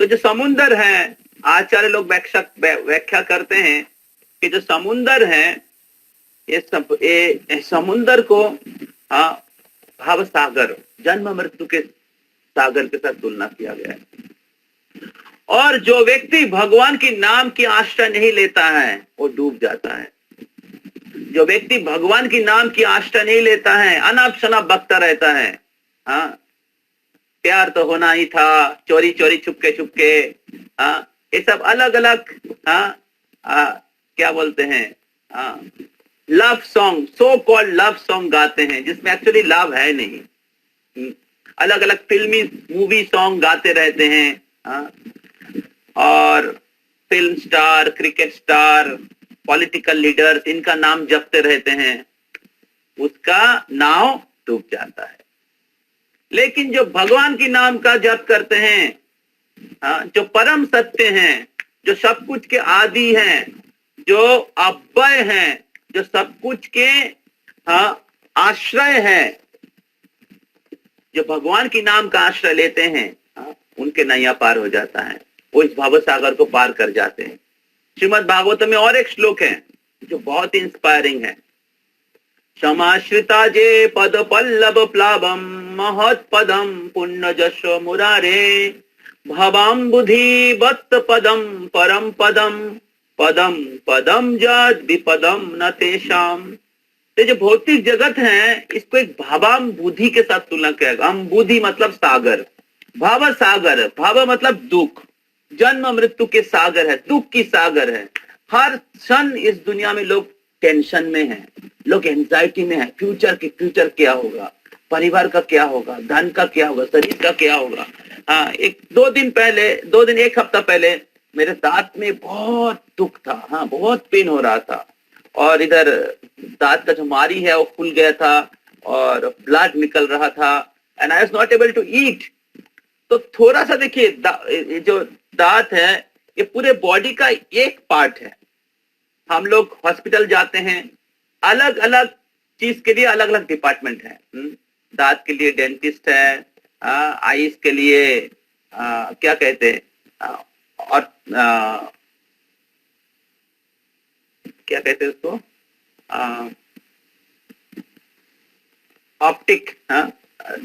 जो समुंदर है, आचार्य लोग व्याख्या करते हैं कि जो समुंदर है, ये समुंदर को भव सागर, जन्म मृत्यु के सागर के साथ तुलना किया गया है। और जो व्यक्ति भगवान के नाम की आश्रय नहीं लेता है वो डूब जाता है। जो व्यक्ति भगवान की नाम की आश्रय नहीं लेता है, अनाप शनाप बकता रहता है। हाँ, प्यार तो होना ही था, चोरी चोरी छुपके, हाँ, ये सब अलग अलग, क्या बोलते हैं, love song, so called love song गाते हैं, जिसमें एक्चुअली लव है नहीं। अलग अलग फिल्मी मूवी सॉन्ग गाते रहते हैं। हाँ, और film star, cricket star, political leaders, इनका नाम जपते रहते हैं, उसका नाव डूब जाता है। लेकिन जो भगवान की नाम का जप करते हैं, जो परम सत्य हैं, जो सब कुछ के आदि हैं, जो अव्यय हैं, जो सब कुछ के आश्रय हैं, जो भगवान की नाम का आश्रय लेते हैं, उनके नैया पार हो जाता है, वो इस भव सागर को पार कर जाते हैं। श्रीमद् भागवत में और एक श्लोक है जो बहुत इंस्पायरिंग है। क्षमाश्रिता जे पद पल्लव प्लावम महत पदम पुण्य जशो मुरारे भवाम बुद्धि वत्स पदम परम पदम पदम पदम जद विपदम न तेषाम। तो जो भौतिक जगत है इसको एक भावाम बुद्धि के साथ तुलना किया गया। हम बुद्धि मतलब सागर, भाव सागर, भाव मतलब दुख, जन्म मृत्यु के सागर है, दुख की सागर है। हर क्षण इस दुनिया में लोग टेंशन में हैं, लोग एंजाइटी में हैं, फ्यूचर क्या होगा, परिवार का क्या होगा, धन का क्या होगा, शरीर का क्या होगा। हाँ, एक हफ्ता पहले मेरे दांत में बहुत दुख था। हाँ, बहुत पेन हो रहा था और इधर दांत का जो मारी है वो खुल गया था और ब्लड निकल रहा था and I was not able to eat. तो थोड़ा सा देखिए, ये जो दांत है ये पूरे बॉडी का एक पार्ट है। हम लोग हॉस्पिटल जाते हैं, अलग अलग चीज के लिए अलग अलग डिपार्टमेंट है। दांत के लिए डेंटिस्ट है, आईज के लिए क्या कहते हैं और क्या कहते हैं उसको, ऑप्टिक,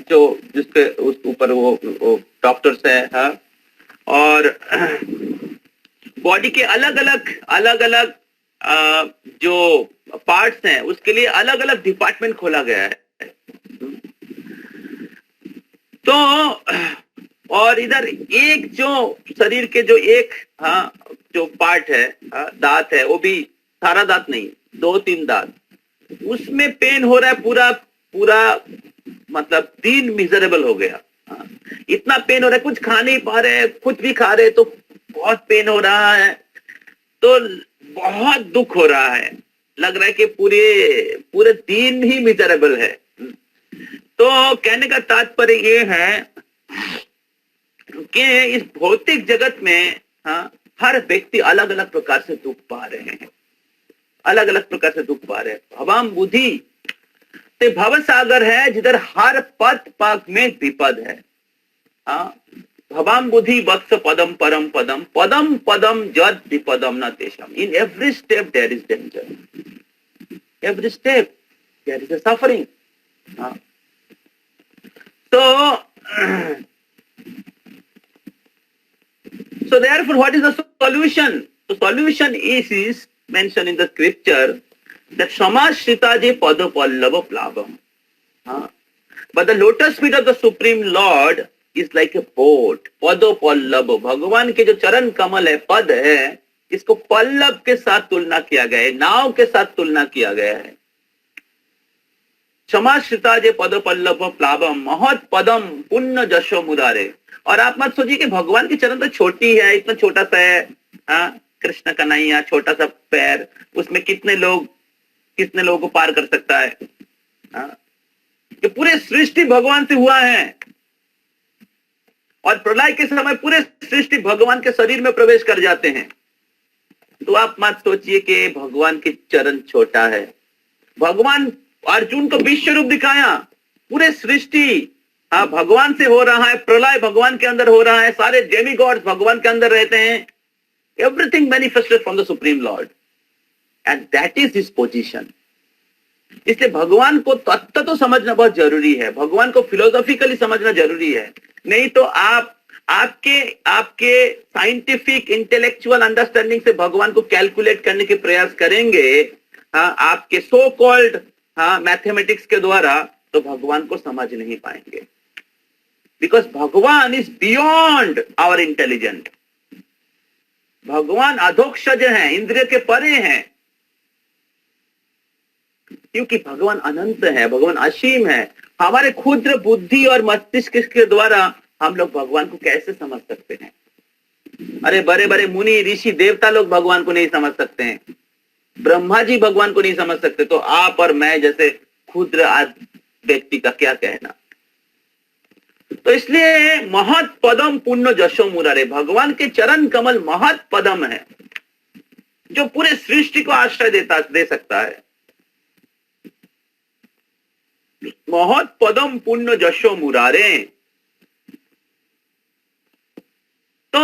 जो जिसके ऊपर वो डॉक्टर्स है। और बॉडी के अलग अलग जो पार्ट्स हैं उसके लिए अलग अलग डिपार्टमेंट खोला गया है। तो और इधर एक जो शरीर के जो एक जो पार्ट है, दांत है, वो भी सारा दांत नहीं, 2-3 दांत, उसमें पेन हो रहा है। पूरा मतलब दिन मिजरेबल हो गया। इतना पेन हो रहा है, कुछ खा नहीं पा रहे, कुछ भी खा रहे तो बहुत पेन हो रहा है, तो बहुत दुख हो रहा है, लग रहा है कि पूरे दिन ही मिजरेबल है। तो कहने का तात्पर्य ये है कि इस भौतिक जगत में हर व्यक्ति अलग अलग प्रकार से दुख पा रहे हैं, अलग अलग प्रकार से दुख पा रहे हैं। भवाम बुद्धि तो भव सागर है जिधर हर पद पाक में विपद है। भवाम बुद्धि वत्स पदम परम पदम पदम पदम जद विपदम न तेषाम। In every step there is danger, every step there is a suffering. So therefore, what is the solution? The solution is mentioned in the scripture that samashrita je pada pallava plavam. But the lotus feet of the Supreme Lord is like a boat. पदो पल्लव, भगवान के जो चरण कमल है, पद है, इसको पल्लव के साथ तुलना किया गया है, नाव के साथ तुलना किया गया है। क्षमाश्रिता जे पद पल्लव प्लावम महत पदम पुण्य जशो मुरारे। और आप मत सोचिए कि भगवान की चरण तो छोटी है, इतना छोटा सा है, कृष्ण कन्हैया, छोटा सा पैर, उसमें कितने लोगों को पार कर सकता है। ये पूरे सृष्टि भगवान से हुआ है और प्रलय के समय पूरे सृष्टि भगवान के शरीर में प्रवेश कर जाते हैं। तो आप मत सोचिए कि भगवान की चरण छोटा है। भगवान अर्जुन को विश्व रूप दिखाया, पूरे सृष्टि भगवान से हो रहा है, प्रलय भगवान के अंदर हो रहा है, सारे डेमी गॉड्स भगवान के अंदर रहते हैं। Everything manifested from the supreme Lord and that is his position. इसलिए भगवान को तत्व तो समझना बहुत जरूरी है, भगवान को फिलोसॉफिकली समझना जरूरी है। नहीं तो आपके साइंटिफिक इंटेलेक्चुअल अंडरस्टैंडिंग से भगवान को कैलकुलेट करने के प्रयास करेंगे, आपके सो कॉल्ड मैथमेटिक्स के द्वारा, तो भगवान को समझ नहीं पाएंगे। बिकॉज भगवान इज बियॉन्ड आवर इंटेलिजेंट। भगवान अधोक्षज हैं, इंद्रिय के परे हैं, क्योंकि भगवान अनंत है, भगवान असीम है। हमारे क्षुद्र बुद्धि और मस्तिष्क के द्वारा हम लोग भगवान को कैसे समझ सकते हैं? अरे बड़े बड़े मुनि ऋषि देवता लोग भगवान को नहीं समझ सकते हैं, ब्रह्मा जी भगवान को नहीं समझ सकते, तो आप और मैं जैसे क्षुद्र व्यक्ति का क्या कहना। तो इसलिए महत पदम पुण्य जशो मुरारे, भगवान के चरण कमल महत पदम है जो पूरे सृष्टि को आश्रय दे सकता है। महत पदम पुण्य जशो मुरारे। तो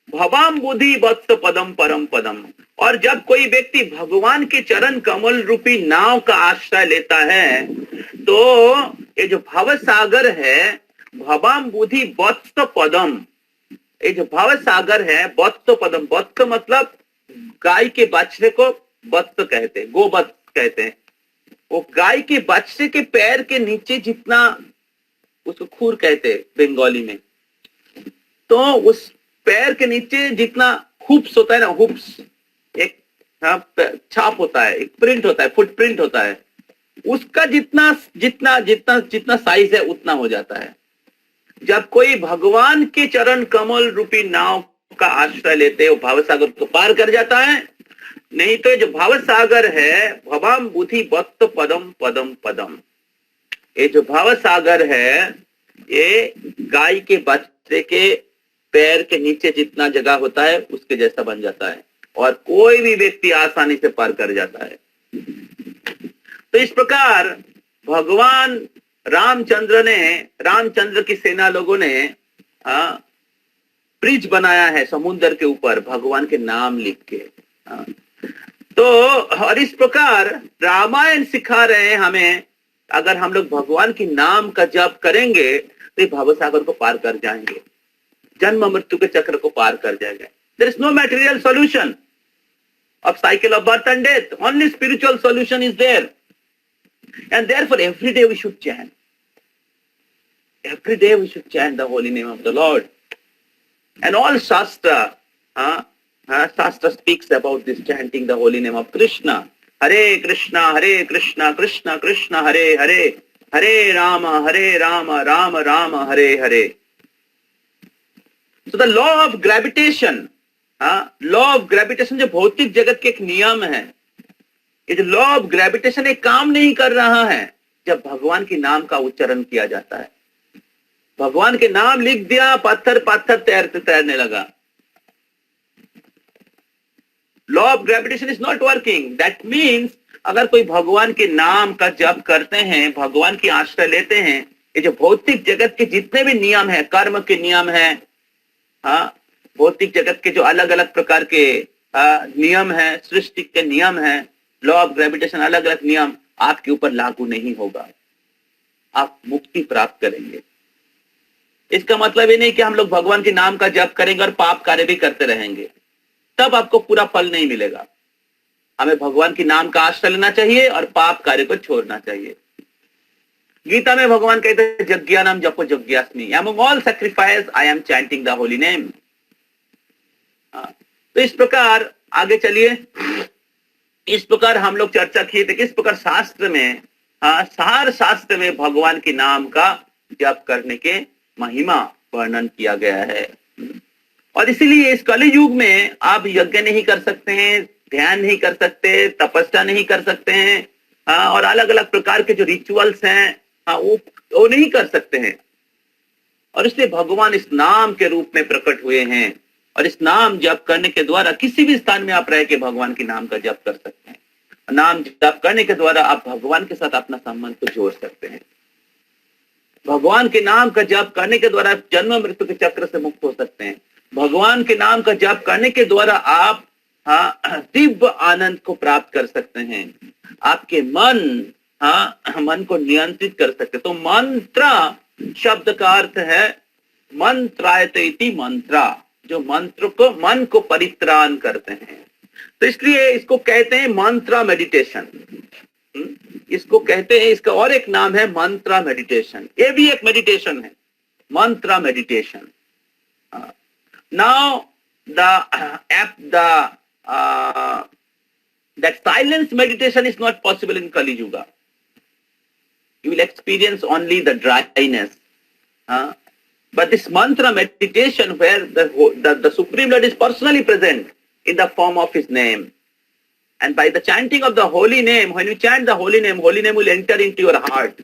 भवाम बुद्धि वत्स पदम परम पदम। और जब कोई व्यक्ति भगवान के चरण कमल रूपी नाव का आश्रय लेता है, तो ये जो भव सागर है, भवाम बुद्धि वत्स पदम, ये जो भाव सागर है, बत्त पदम, बत्त मतलब गाय के बछड़े को बत्त कहते हैं, गोबत्त कहते हैं। वो गाय के बछड़े के पैर के नीचे जितना, उसको खूर कहते हैं बंगाली में, तो उस पैर के नीचे जितना हुप्स होता है ना, हुप्स एक छाप होता है, एक प्रिंट होता है, फुटप्रिंट होता है, उसका जितना जितना जितना जितना साइज है उतना हो जाता है। जब कोई भगवान के चरण कमल रूपी नाव का आश्रय लेते वो भाव सागर को पार कर जाता है। नहीं तो जो भाव सागर है, भवाम बुद्धि वत्त पदम पदम पदम, ये जो भाव सागर है ये गाय के बच्चे के पैर के नीचे जितना जगह होता है उसके जैसा बन जाता है, और कोई भी व्यक्ति आसानी से पार कर जाता है। तो इस प्रकार भगवान रामचंद्र की सेना लोगों ने ब्रिज बनाया है समुद्र के ऊपर भगवान के नाम लिख के। तो और इस प्रकार रामायण सिखा रहे हैं हमें, अगर हम लोग भगवान की नाम का जप करेंगे तो ये भवसागर को पार कर जाएंगे, जन्म मृत्यु के चक्र को पार कर जाएंगे। There is no material solution of cycle of birth and death, only spiritual solution is there, and therefore every day we should chant, every day we should chant the holy name of the Lord. And all shastra speaks about this chanting the holy name of Krishna. Hare Krishna Krishna Krishna Hare Hare, Hare Rama Rama Rama Hare Hare. So the law of gravitation, law of gravitation जो भौतिक जगत के एक नियम है, ये जो law of gravitation एक काम नहीं कर रहा है जब भगवान के नाम का उच्चारण किया जाता है। भगवान के नाम लिख दिया, पत्थर तैरने लगा। Law of gravitation is not working. That means अगर कोई भगवान के नाम का जप करते हैं, भगवान की आश्रय लेते हैं, ये जो भौतिक जगत के जितने भी नियम है, कर्म के नियम है, भौतिक जगत के जो अलग अलग प्रकार के नियम है, सृष्टि के नियम है, लॉ ऑफ ग्रेविटेशन अलग अलग नियम आपके ऊपर लागू नहीं होगा, आप मुक्ति प्राप्त करेंगे। इसका मतलब ये नहीं कि हम लोग भगवान के नाम का जप करेंगे और पाप कार्य भी करते रहेंगे, तब आपको पूरा फल नहीं मिलेगा। हमें भगवान के नाम का आश्रय लेना चाहिए और पाप कार्य को छोड़ना चाहिए। गीता में भगवान कहते हैं यज्ञानाम जपो यज्ञास्मि, among all sacrifice I am chanting the holy name. तो इस प्रकार आगे चलिए, इस प्रकार हम लोग चर्चा किए थे किस प्रकार शास्त्र में, सार शास्त्र में भगवान के नाम का जप करने के महिमा वर्णन किया गया है। और इसीलिए इस कलि युग में आप यज्ञ नहीं कर सकते हैं, ध्यान नहीं कर सकते, तपस्या नहीं कर सकते हैं, और अलग अलग प्रकार के जो रिचुअल्स हैं वो नहीं कर सकते हैं। और इसलिए भगवान इस नाम के रूप में प्रकट हुए हैं, और इस नाम जप करने के द्वारा किसी भी स्थान में आप रह के भगवान के नाम का जप कर सकते हैं। नाम जप करने के द्वारा आप भगवान के साथ अपना संबंध को जोड़ सकते हैं। भगवान के नाम का जप करने के द्वारा आप जन्म मृत्यु के चक्र से मुक्त हो सकते हैं। भगवान के नाम का जप करने के द्वारा आप दिव्य आनंद को प्राप्त कर सकते हैं। आपके मन को नियंत्रित कर सकते हैं। तो मंत्र शब्द का अर्थ है मंत्रायते इति मंत्रा, जो मंत्र को, मन को परित्राण करते हैं। तो इसलिए इसको कहते हैं मंत्रा मेडिटेशन, इसको कहते हैं, इसका और एक नाम है मंत्रा मेडिटेशन। ये भी एक मेडिटेशन है, mantra meditation. Now that silence meditation is not possible in Kali Yuga. You will experience only the dryness. But this mantra meditation, where the Supreme Lord is personally present in the form of His name, and by the chanting of the holy name, when you chant the holy name will enter into your heart.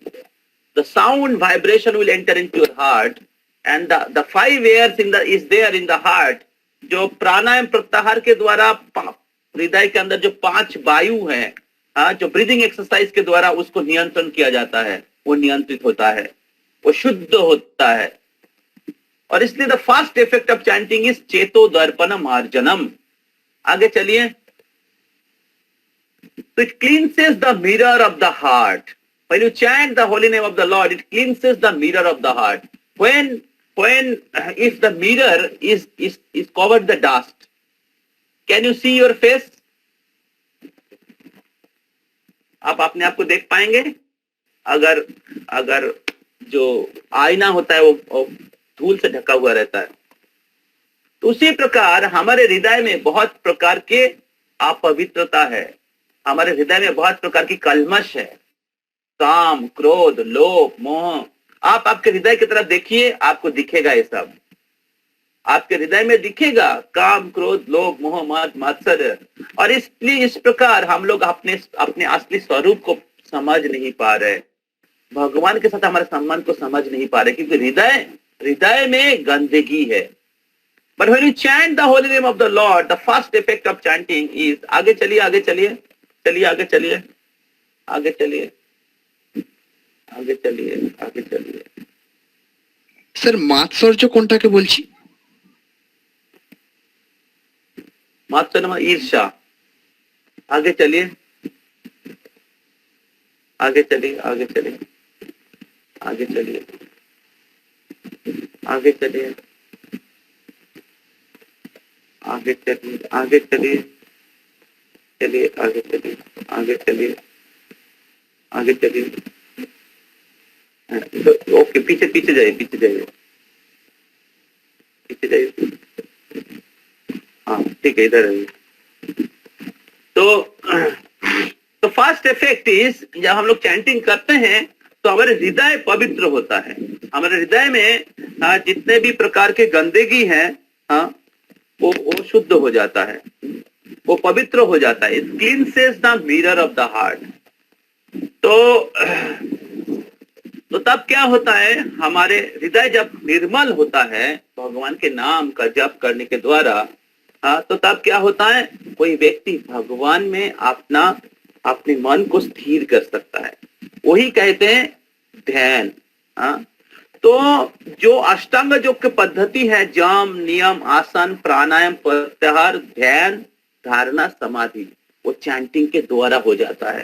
The sound vibration will enter into your heart, and the 5 airs is there in the heart. जो प्राणायाम प्रत्याहार के द्वारा हृदय के अंदर जो 5 वायु है, जो ब्रीदिंग एक्सरसाइज के द्वारा उसको नियंत्रण किया जाता है, वो नियंत्रित होता है, वो शुद्ध होता है। और इसलिए the first effect of chanting is चेतो दर्पण मार्जनम। आगे चलिए। तो it cleanses the mirror of the heart. When you chant the holy name of the Lord, it cleanses the mirror of the heart. When when if the mirror is covered the dust, can you see your face? आप अपने आप को देख पाएंगे? अगर अगर जो आईना होता है वो धूल से ढका हुआ रहता है, तो उसी प्रकार हमारे हृदय में बहुत प्रकार के अपवित्रता है, हमारे हृदय में बहुत प्रकार की कलमश है, काम, क्रोध, लोभ, मोह। आप आपके हृदय की तरफ देखिए, आपको दिखेगा ये सब, आपके हृदय में दिखेगा काम, क्रोध, लोभ, मोह, मद, मात्सर्य। और इसलिए इस प्रकार हम लोग अपने अपने असली स्वरूप को समझ नहीं पा रहे, भगवान के साथ हमारे संबंध को समझ नहीं पा रहे, क्योंकि हृदय में गंदगी है। But when you chant the holy name of the Lord, the first effect of chanting is, आगे चलिए आगे चलिए चलिए आगे चलिए आगे चलिए आगे चलिए आगे चलिए। স্যার মাৎসর্য কোনটাকে বলছি? मात्सर्य ईर्ष्या। आगे चलिए आगे चलिए आगे चलिए आगे चलिए आगे चलिए आगे चलिए आगे चलिए चलिए आगे चलिए आगे चलिए आगे चलिए। ओके, पीछे पीछे जाइए पीछे जाइए पीछे जाइए। हाँ ठीक है, इधर आइए। तो फर्स्ट इफेक्ट इज, जब हम लोग चैंटिंग करते हैं तो हमारे हृदय पवित्र होता है, हमारे हृदय में जितने भी प्रकार के गंदगी है वो शुद्ध हो जाता है, वो पवित्र हो जाता है। It cleanses the mirror of the heart. तो तब क्या होता है, हमारे हृदय जब निर्मल होता है भगवान के नाम का जप करने के द्वारा, तो तब क्या होता है, कोई व्यक्ति भगवान में अपने मन को स्थिर कर सकता है। वही कहते हैं ध्यान। तो जो अष्टांग योग की पद्धति है, जम, नियम, आसन, प्राणायाम, प्रत्याहार, ध्यान, धारणा, समाधि, वो चैंटिंग के द्वारा हो जाता है।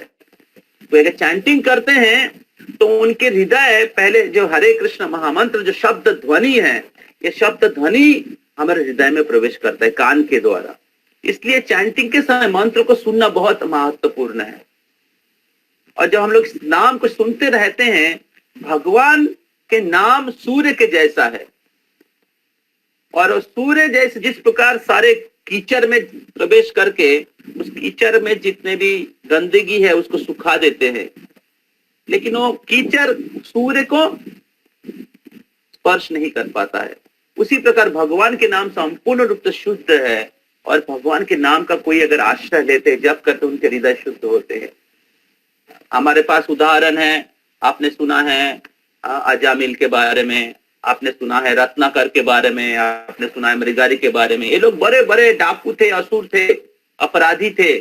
तो अगर चैंटिंग करते हैं तो उनके हृदय, पहले जो हरे कृष्ण महामंत्र जो शब्द ध्वनि है, ये शब्द ध्वनि हमारे हृदय में प्रवेश करता है कान के द्वारा। इसलिए चैंटिंग के समय मंत्र को सुनना बहुत महत्वपूर्ण है। और जब हम लोग नाम को सुनते रहते हैं, भगवान के नाम सूर्य के जैसा है, और सूर्य जैसे जिस प्रकार सारे कीचड़ में प्रवेश करके उस कीचड़ में जितने भी गंदगी है उसको सुखा देते हैं, लेकिन वो कीचड़ सूर्य को स्पर्श नहीं कर पाता है। उसी प्रकार भगवान के नाम संपूर्ण रूप से शुद्ध है, और भगवान के नाम का कोई अगर आश्रय लेते हैं, जप करते, उनके हृदय शुद्ध होते हैं। हमारे पास उदाहरण है, आपने सुना है अजामिल के बारे में, आपने सुना है रत्नाकर के बारे में, आपने सुना है मृगारी के बारे में। ये लोग बड़े बड़े डाकू थे, असुर थे, अपराधी थे,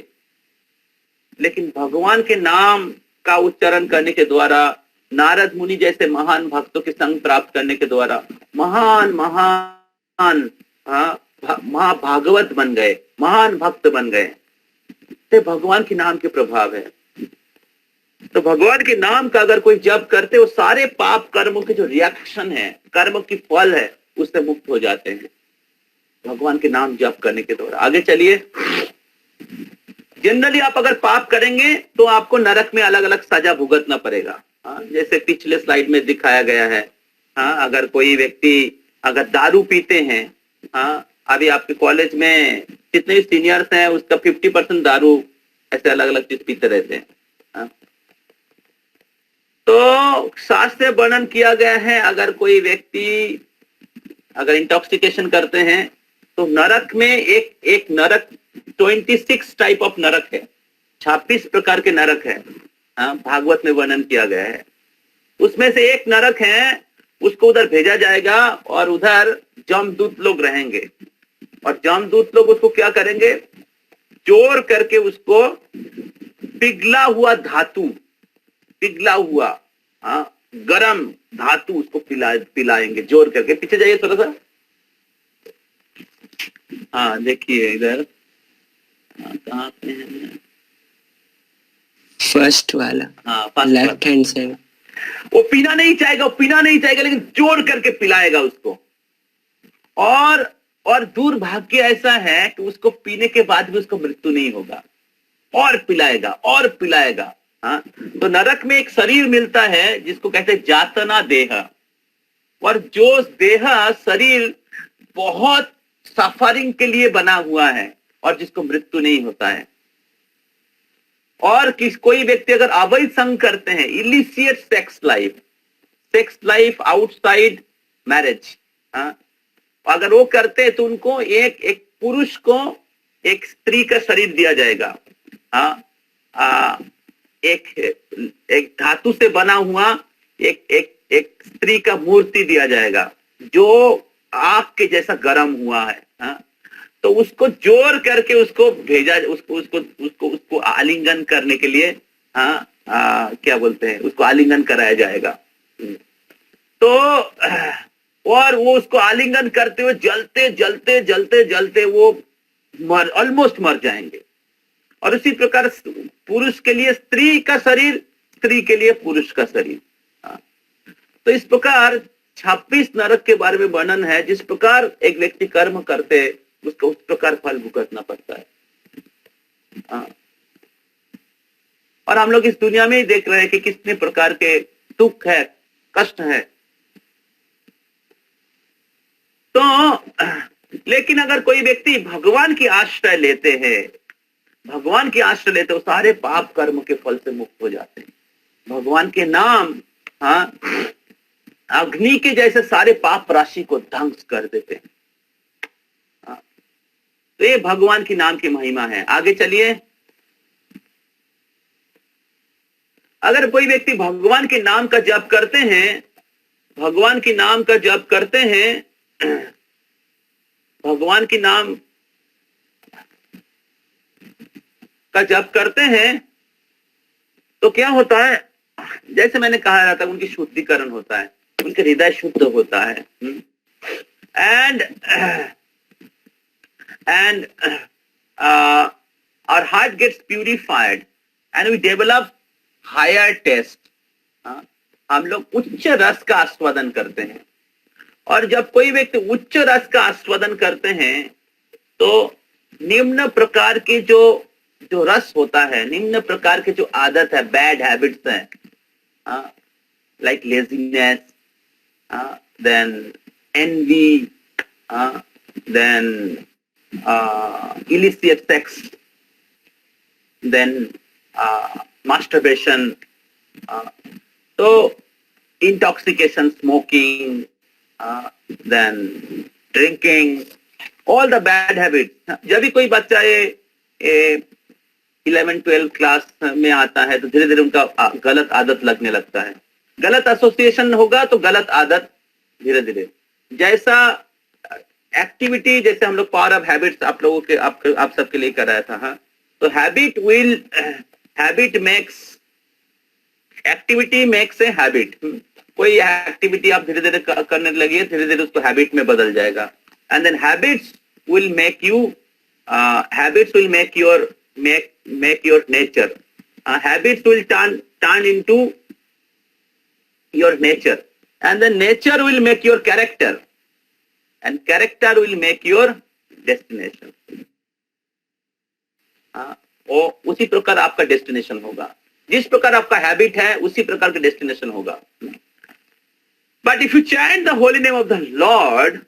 लेकिन भगवान के नाम का उच्चारण करने के द्वारा, नारद मुनि जैसे महान भक्तों के संग प्राप्त करने के द्वारा महान महान महाभागवत बन गए, महान भक्त बन गए। तो भगवान के नाम के प्रभाव है। तो भगवान के नाम का अगर कोई जप करते, वो सारे पाप कर्मों के जो रिएक्शन है, कर्म की फल है, उससे मुक्त हो जाते हैं भगवान के नाम जप करने के द्वारा। आगे चलिए। जनरली आप अगर पाप करेंगे तो आपको नरक में अलग अलग सजा भुगतना पड़ेगा। जैसे पिछले स्लाइड में दिखाया गया है। अगर कोई व्यक्ति अगर दारू पीते हैं, अभी आपके कॉलेज में जितने भी सीनियर्स हैं उसका 50% दारू ऐसे अलग अलग चीज पीते रहते हैं। तो शास्त्र में वर्णन किया गया है, अगर कोई व्यक्ति अगर इंटॉक्सिकेशन करते हैं तो नरक में एक नरक 26 टाइप ऑफ नरक है, 26 प्रकार के नरक है। भागवत में वर्णन किया गया है। उसमें से एक नरक है, उसको उधर भेजा जाएगा और उधर जमदूत लोग रहेंगे, और जमदूत लोग उसको क्या करेंगे, जोर करके उसको पिघला हुआ धातु, पिघला हुआ गरम धातु उसको पिलाएंगे जोर करके। पीछे जाइए थोड़ा सा। देखिए इधर कहाँ पे है, फर्स्ट वाला, लेफ्ट हैंड साइड। वो पीना नहीं चाहेगा, लेकिन जोर करके पिलाएगा उसको। और दुर्भाग्य ऐसा है कि उसको पीने के बाद भी उसको मृत्यु नहीं होगा, और पिलाएगा। हाँ, तो नरक में एक शरीर मिलता है जिसको कहते हैं जातना देह, और जो देह शरीर बहुत सफरिंग के लिए बना हुआ है और जिसको मृत्यु नहीं होता है। और कोई व्यक्ति अगर अवैध संग करते हैं, इलिसिएट सेक्स लाइफ आउटसाइड मैरिज, अगर वो करते हैं तो उनको एक पुरुष को एक स्त्री का शरीर दिया जाएगा, एक धातु से बना हुआ एक स्त्री का मूर्ति दिया जाएगा जो आग के जैसा गर्म हुआ है। तो उसको जोर करके उसको भेजा, उसको आलिंगन करने के लिए क्या बोलते हैं, उसको आलिंगन कराया जाएगा। तो और वो उसको आलिंगन करते हुए जलते वो ऑलमोस्ट मर जाएंगे। और उसी प्रकार पुरुष के लिए स्त्री का शरीर, स्त्री के लिए पुरुष का शरीर। तो इस प्रकार 26 नरक के बारे में वर्णन है। जिस प्रकार एक व्यक्ति कर्म करते उसको उस प्रकार फल भुगतना पड़ता है। और हम लोग इस दुनिया में ही देख रहे हैं कि कितने प्रकार के दुख है, कष्ट है। तो लेकिन अगर कोई व्यक्ति भगवान की आश्रय लेते हैं, वो सारे पाप कर्म के फल से मुक्त हो जाते हैं। भगवान के नाम अग्नि के जैसे सारे पाप राशि को ध्वंस कर देते हैं। तो ये भगवान की नाम की महिमा है। आगे चलिए। अगर कोई व्यक्ति भगवान के नाम का जप करते हैं, भगवान के नाम का जप करते हैं तो क्या होता है, जैसे मैंने कहा रहा था, उनकी शुद्धिकरण होता है, उनका हृदय शुद्ध होता है। and our heart gets purified and we develop higher taste. हम लोग उच्च रस का आस्वादन करते हैं। और जब कोई व्यक्ति उच्च रस का आस्वादन करते हैं तो निम्न प्रकार के जो रस होता है, निम्न प्रकार के जो आदत है, बैड हैबिट्स है, like laziness, then envy, then illicit sex, then masturbation, so intoxication, smoking, then drinking, all the bad habits. जब भी कोई बच्चा ये 11-12 क्लास में आता है तो धीरे धीरे उनका गलत आदत लगने लगता है। गलत एसोसिएशन होगा तो गलत आदत धीरे धीरे, जैसा एक्टिविटी, जैसे हम लोग पावर ऑफ हैबिट्स आप लोगों के आप सबके लिए कराया था। तो एक्टिविटी मेक्स ए हैबिट। कोई एक्टिविटी आप धीरे धीरे करने लगी, धीरे धीरे उसको हैबिट में बदल जाएगा। And then habits will make your nature. Habits will turn into your nature, and then nature will make your character, and character will make your destination. और उसी प्रकार आपका डेस्टिनेशन होगा। जिस प्रकार आपका हैबिट है उसी प्रकार का डेस्टिनेशन होगा। But if you chant the holy name of the Lord,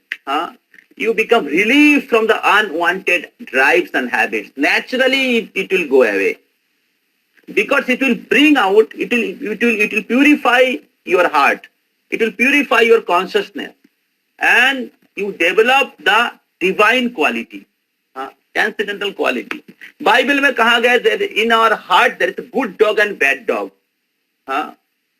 you become relieved from the unwanted drives and habits. Naturally, it will go away because it will bring out. It will purify your heart. It will purify your consciousness, and you develop the divine quality, transcendental quality. Bible में कहा गया है in our heart there is a good dog and bad dog.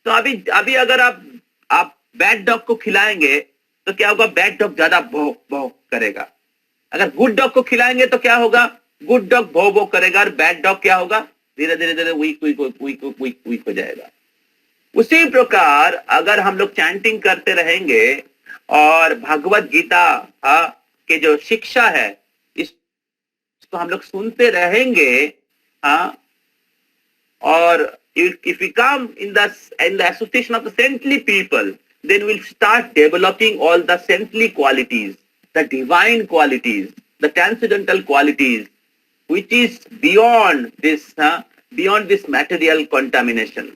तो अभी अगर आप bad dog को खिलाएंगे तो क्या होगा, बैड डॉग ज्यादा भौ भौ करेगा। अगर गुड डॉग को खिलाएंगे तो क्या होगा, गुड डॉग भौ भौ करेगा, और बैड डॉग क्या होगा, धीरे धीरे वीक हो जाएगा। उसी प्रकार अगर हम लोग चैंटिंग करते रहेंगे और भगवत गीता के जो शिक्षा है इसको हम लोग सुनते रहेंगे, और if we come in the association of the saintly people, then we'll start developing all the saintly qualities, the divine qualities, the transcendental qualities, which is beyond this material contamination.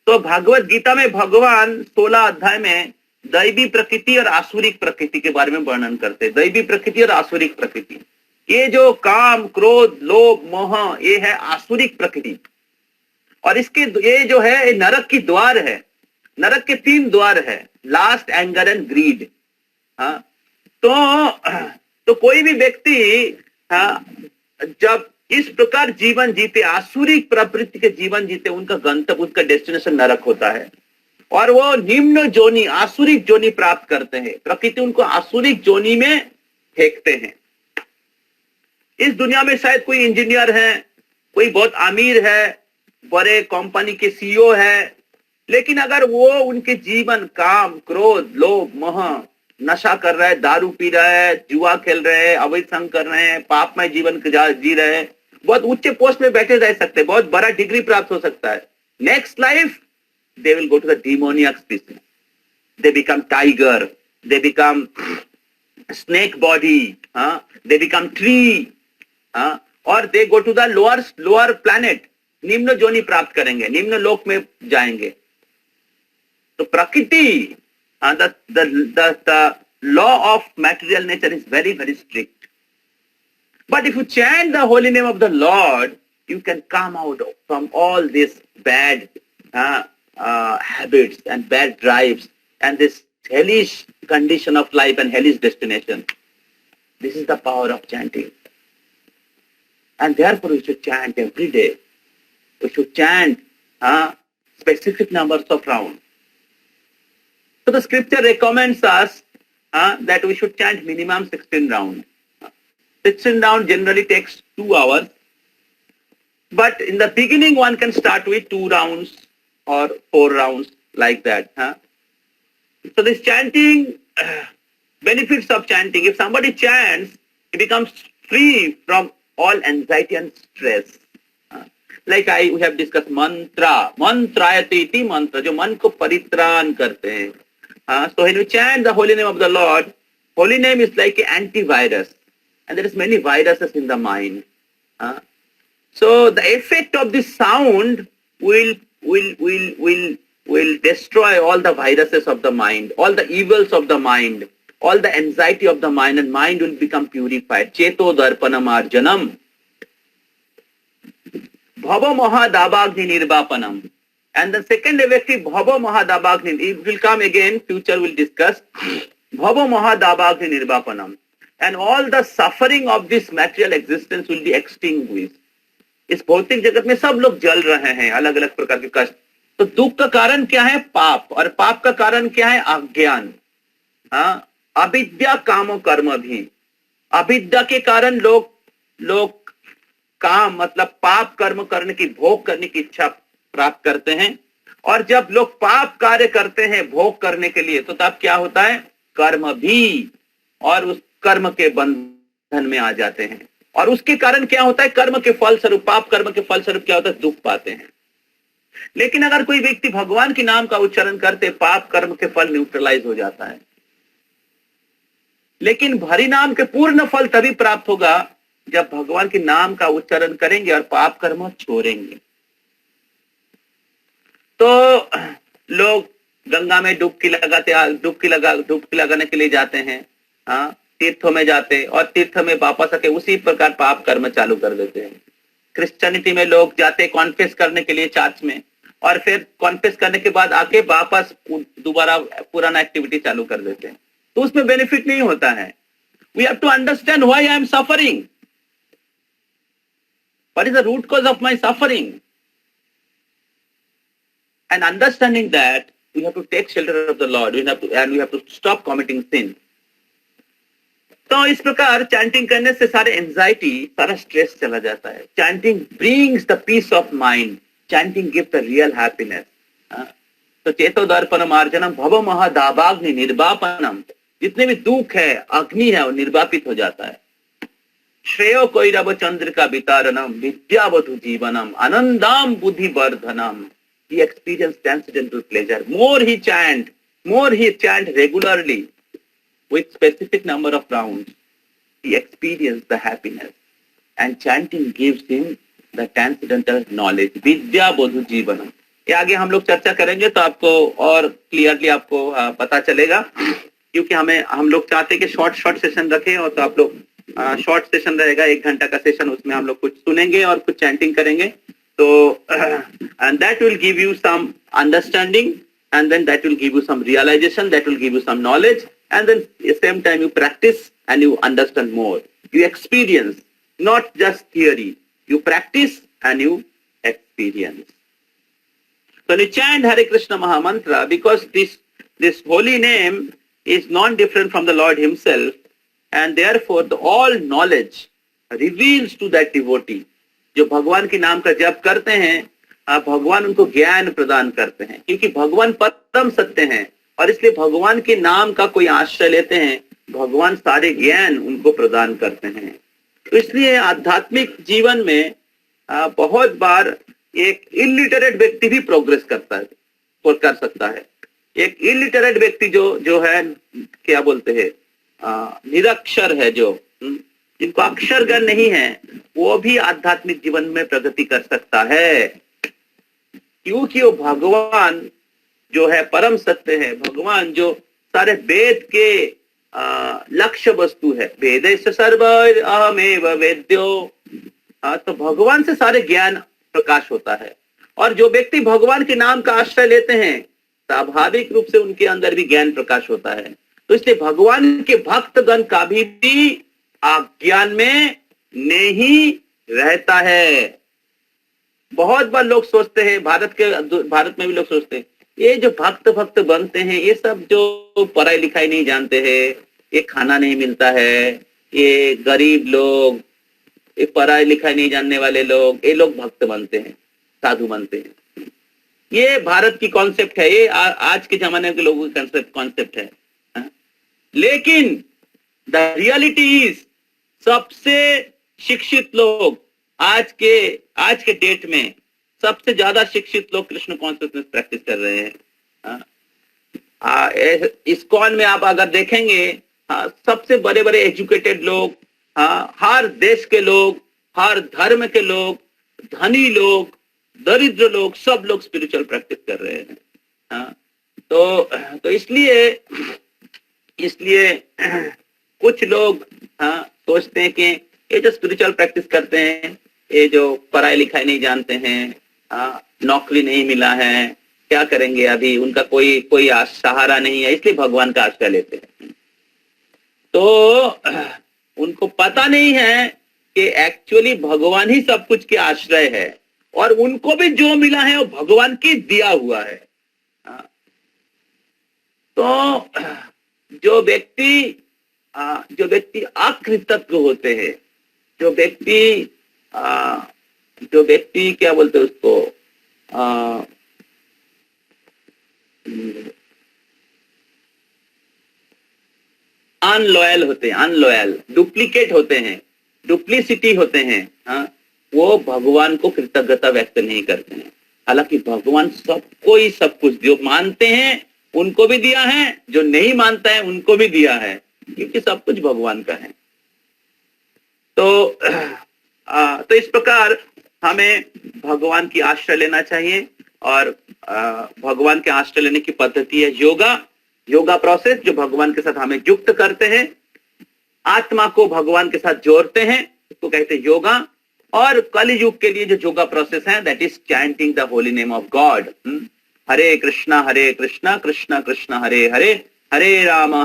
तो भगवत गीता में भगवान 16 अध्याय में दैवी प्रकृति और आसुरिक प्रकृति के बारे में वर्णन करते हैं। दैवी प्रकृति और आसुरिक प्रकृति, ये जो काम, क्रोध, लोभ, मोह, ये है आसुरिक प्रकृति। और इसके ये जो है ये नरक की द्वार है। नरक के 3 द्वार है, लास्ट, एंगर एंड ग्रीड। हाँ, तो कोई भी व्यक्ति जब इस प्रकार जीवन जीते, आसुरिक प्रवृत्ति के जीवन जीते, उनका गंतव्य, उनका डेस्टिनेशन नरक होता है और वो निम्न जोनी, आसुरिक जोनी प्राप्त करते हैं। प्रकृति उनको आसुरिक जोनी में फेंकते हैं। इस दुनिया में शायद कोई इंजीनियर है, कोई बहुत अमीर है, बड़े कंपनी के सीईओ है, लेकिन अगर वो उनके जीवन, काम, क्रोध, लोभ, मोह, नशा कर रहा है, दारू पी रहा है, जुआ खेल रहे हैं, अवैध संग कर रहे हैं, पापमय जीवन जी रहे हैं, बहुत उच्च पोस्ट में बैठे रह सकते हैं, बहुत बड़ा डिग्री प्राप्त हो सकता है। Next life they will go to the demoniac species. They become tiger, they become snake body, they become tree, or they go to the lower planet, निम्न जोनी प्राप्त करेंगे, निम्न लोक में जाएंगे। तो प्रकृति, the law of material nature is very, very strict. But if you chant the holy name of the Lord, you can come out from all this bad habits and bad drives and this hellish condition of life and hellish destination. This is the power of chanting. And therefore we should chant every day. We should chant specific numbers of rounds. So the scripture recommends us that we should chant minimum 16 rounds. 16 rounds generally takes 2 hours. But in the beginning one can start with 2 rounds or 4 rounds, like that. So this chanting, benefits of chanting. If somebody chants, he becomes free from all anxiety and stress. Like we have discussed mantra, mantrayati iti mantra, जो मन को परित्राण करते हैं. So when you chant the holy name of the Lord, holy name is like an antivirus, and there is many viruses in the mind. So the effect of this sound will destroy all the viruses of the mind, all the evils of the mind, all the anxiety of the mind, and mind will become purified. Cheto darpanam arjanam. Bhava mahadabagni nirvapanam. And the second effect is bhava mahadabagni. It will come again, future will discuss. Bhava mahadabagni nirvapanam. And all the suffering of this material existence will be extinguished. इस भौतिक जगत में सब लोग जल रहे हैं, अलग अलग प्रकार के कष्ट। तो दुख का कारण क्या है? पाप। और पाप का कारण क्या है? अज्ञान। अविद्या कामो कर्म भी। अविद्या के कारण लोग काम मतलब पाप कर्म करने की, भोग करने की इच्छा प्राप्त करते हैं। और जब लोग पाप कार्य करते हैं भोग करने के लिए, तो तब क्या होता है? कर्म भी, और उस कर्म के बंधन में आ जाते हैं। और उसके कारण क्या होता है? कर्म के फल स्वरूप, पाप कर्म के फल स्वरूप क्या होता है? दुख पाते हैं। लेकिन अगर कोई व्यक्ति भगवान के नाम का उच्चारण करते, पाप कर्म के फल न्यूट्रलाइज हो जाता है। लेकिन हरि नाम के पूर्ण फल तभी प्राप्त होगा जब भगवान के नाम का उच्चारण करेंगे और पाप कर्म छोड़ेंगे। तो लोग गंगा में डुबकी लगाने के लिए जाते हैं, तीर्थों में जाते, और तीर्थ में वापस आके उसी प्रकार पाप कर्म चालू कर देते हैं। क्रिश्चियनिटी में लोग जाते कॉन्फेस करने के लिए चर्च में, और फिर कॉन्फेस करने के बाद आके वापस दोबारा पुराना एक्टिविटी चालू कर देते हैं। तो उसमें बेनिफिट नहीं होता है। We have to understand why I am suffering, what is the root cause of my suffering, and understanding that we have to take shelter of the Lord, we have to stop committing sin. तो इस प्रकार chanting करने से सारे anxiety, सारा stress चला जाता है। Chanting brings the peace of mind, chanting gives the real happiness. तो चेतो दर्पणम आर्जनम भव महादाबाग्नि निर्वापनम, जितने भी दुख है, अग्नि है, वो निर्वापित हो जाता है। श्रेयो कोइरव चंद्र का वितारणम विद्यावधु जीवनम आनंदाम बुद्धि वर्धनम। He experienced transcendental pleasure. More he chant regularly, with specific number of rounds, he experienced the happiness. And chanting gives him the transcendental knowledge. विद्या बोधु जीवनम. ये आगे हम लोग चर्चा करेंगे तो आपको और क्लियरली आपको पता चलेगा, क्योंकि हम लोग चाहते हैं कि शॉर्ट सेशन रखें, और तो आप लोग शॉर्ट सेशन रहेगा, 1 घंटा का सेशन, उसमें हम लोग कुछ सुनेंगे और कुछ चैंटिंग करेंगे. तो and that will give you some understanding, and then that will give you some realization, that will give you some knowledge, and then at the same time you practice and you understand more. You experience, not just theory. You practice and you experience. So you chant Hare Krishna Maha Mantra because this holy name is non-different from the Lord himself, and therefore all knowledge reveals to that devotee. जो भगवान के नाम का जप करते हैं, भगवान उनको ज्ञान प्रदान करते हैं, क्योंकि भगवान परम सत्य हैं, और इसलिए भगवान के नाम का कोई आश्रय लेते हैं, भगवान सारे ज्ञान उनको प्रदान करते हैं. तो इसलिए आध्यात्मिक जीवन में बहुत बार एक इलिटरेट व्यक्ति भी प्रोग्रेस करता है और कर सकता है. एक इलिटरेट व्यक्ति जो है, क्या बोलते हैं, निरक्षर है, जो जिनको अक्षर ज्ञान नहीं है, वो भी आध्यात्मिक जीवन में प्रगति कर सकता है, क्योंकि वो भगवान जो है परम सत्य है, भगवान जो सारे वेद के लक्ष्य वस्तु है. वेदेश सर्व अहमेव वेद्यो. तो भगवान से सारे ज्ञान प्रकाश होता है, और जो व्यक्ति भगवान के नाम का आश्रय लेते हैं, स्वाभाविक रूप से उनके अंदर भी ज्ञान प्रकाश होता है. तो इसलिए भगवान के भक्तगण का भी ज्ञान में नहीं रहता है. बहुत बार लोग सोचते हैं, भारत में भी लोग सोचते हैं, ये जो भक्त बनते हैं, ये सब जो पढ़ाई लिखाई नहीं जानते हैं, ये खाना नहीं मिलता है, ये गरीब लोग, ये पढ़ाई लिखाई नहीं जानने वाले लोग, ये लोग भक्त बनते हैं, साधु बनते हैं. ये भारत की कॉन्सेप्ट है, ये आज के जमाने के लोगों की कॉन्सेप्ट है. लेकिन द रियलिटी इज, सबसे शिक्षित लोग आज के डेट में सबसे ज्यादा शिक्षित लोग कृष्ण कॉन्शियसनेस प्रैक्टिस कर रहे हैं. इस्कॉन में आप अगर देखेंगे, सबसे बड़े बड़े एजुकेटेड लोग, हर देश के लोग, हर धर्म के लोग, धनी लोग, दरिद्र लोग, सब लोग स्पिरिचुअल प्रैक्टिस कर रहे हैं. तो इसलिए कुछ लोग सोचते हैं कि ये जो स्पिरिचुअल प्रैक्टिस करते हैं, ये जो पढ़ाई लिखाई नहीं जानते हैं, नौकरी नहीं मिला है, क्या करेंगे, अभी उनका कोई सहारा नहीं है, इसलिए भगवान का आश्रय लेते हैं. तो उनको पता नहीं है कि एक्चुअली भगवान ही सब कुछ के आश्रय है, और उनको भी जो मिला है वो भगवान की दिया हुआ है. तो जो व्यक्ति अकृतज्ञ होते हैं, जो व्यक्ति क्या बोलते हैं उसको, अनलॉयल होते हैं, अनलॉयल, डुप्लीकेट होते हैं, डुप्लीसिटी होते हैं, वो भगवान को कृतज्ञता व्यक्त नहीं करते हैं. हालांकि भगवान सबको ही सब कुछ, जो मानते हैं उनको भी दिया है, जो नहीं मानता है उनको भी दिया है, क्योंकि सब कुछ भगवान का है. तो इस प्रकार हमें भगवान की आश्रय लेना चाहिए, और भगवान के आश्रय लेने की पद्धति है योगा प्रोसेस, जो भगवान के साथ हमें युक्त करते हैं, आत्मा को भगवान के साथ जोड़ते हैं, इसको कहते हैं योगा. और कलि युग के लिए जो योगा प्रोसेस है, that is chanting the holy name of God. Hare Krishna Krishna Krishna Hare Hare, Hare Ram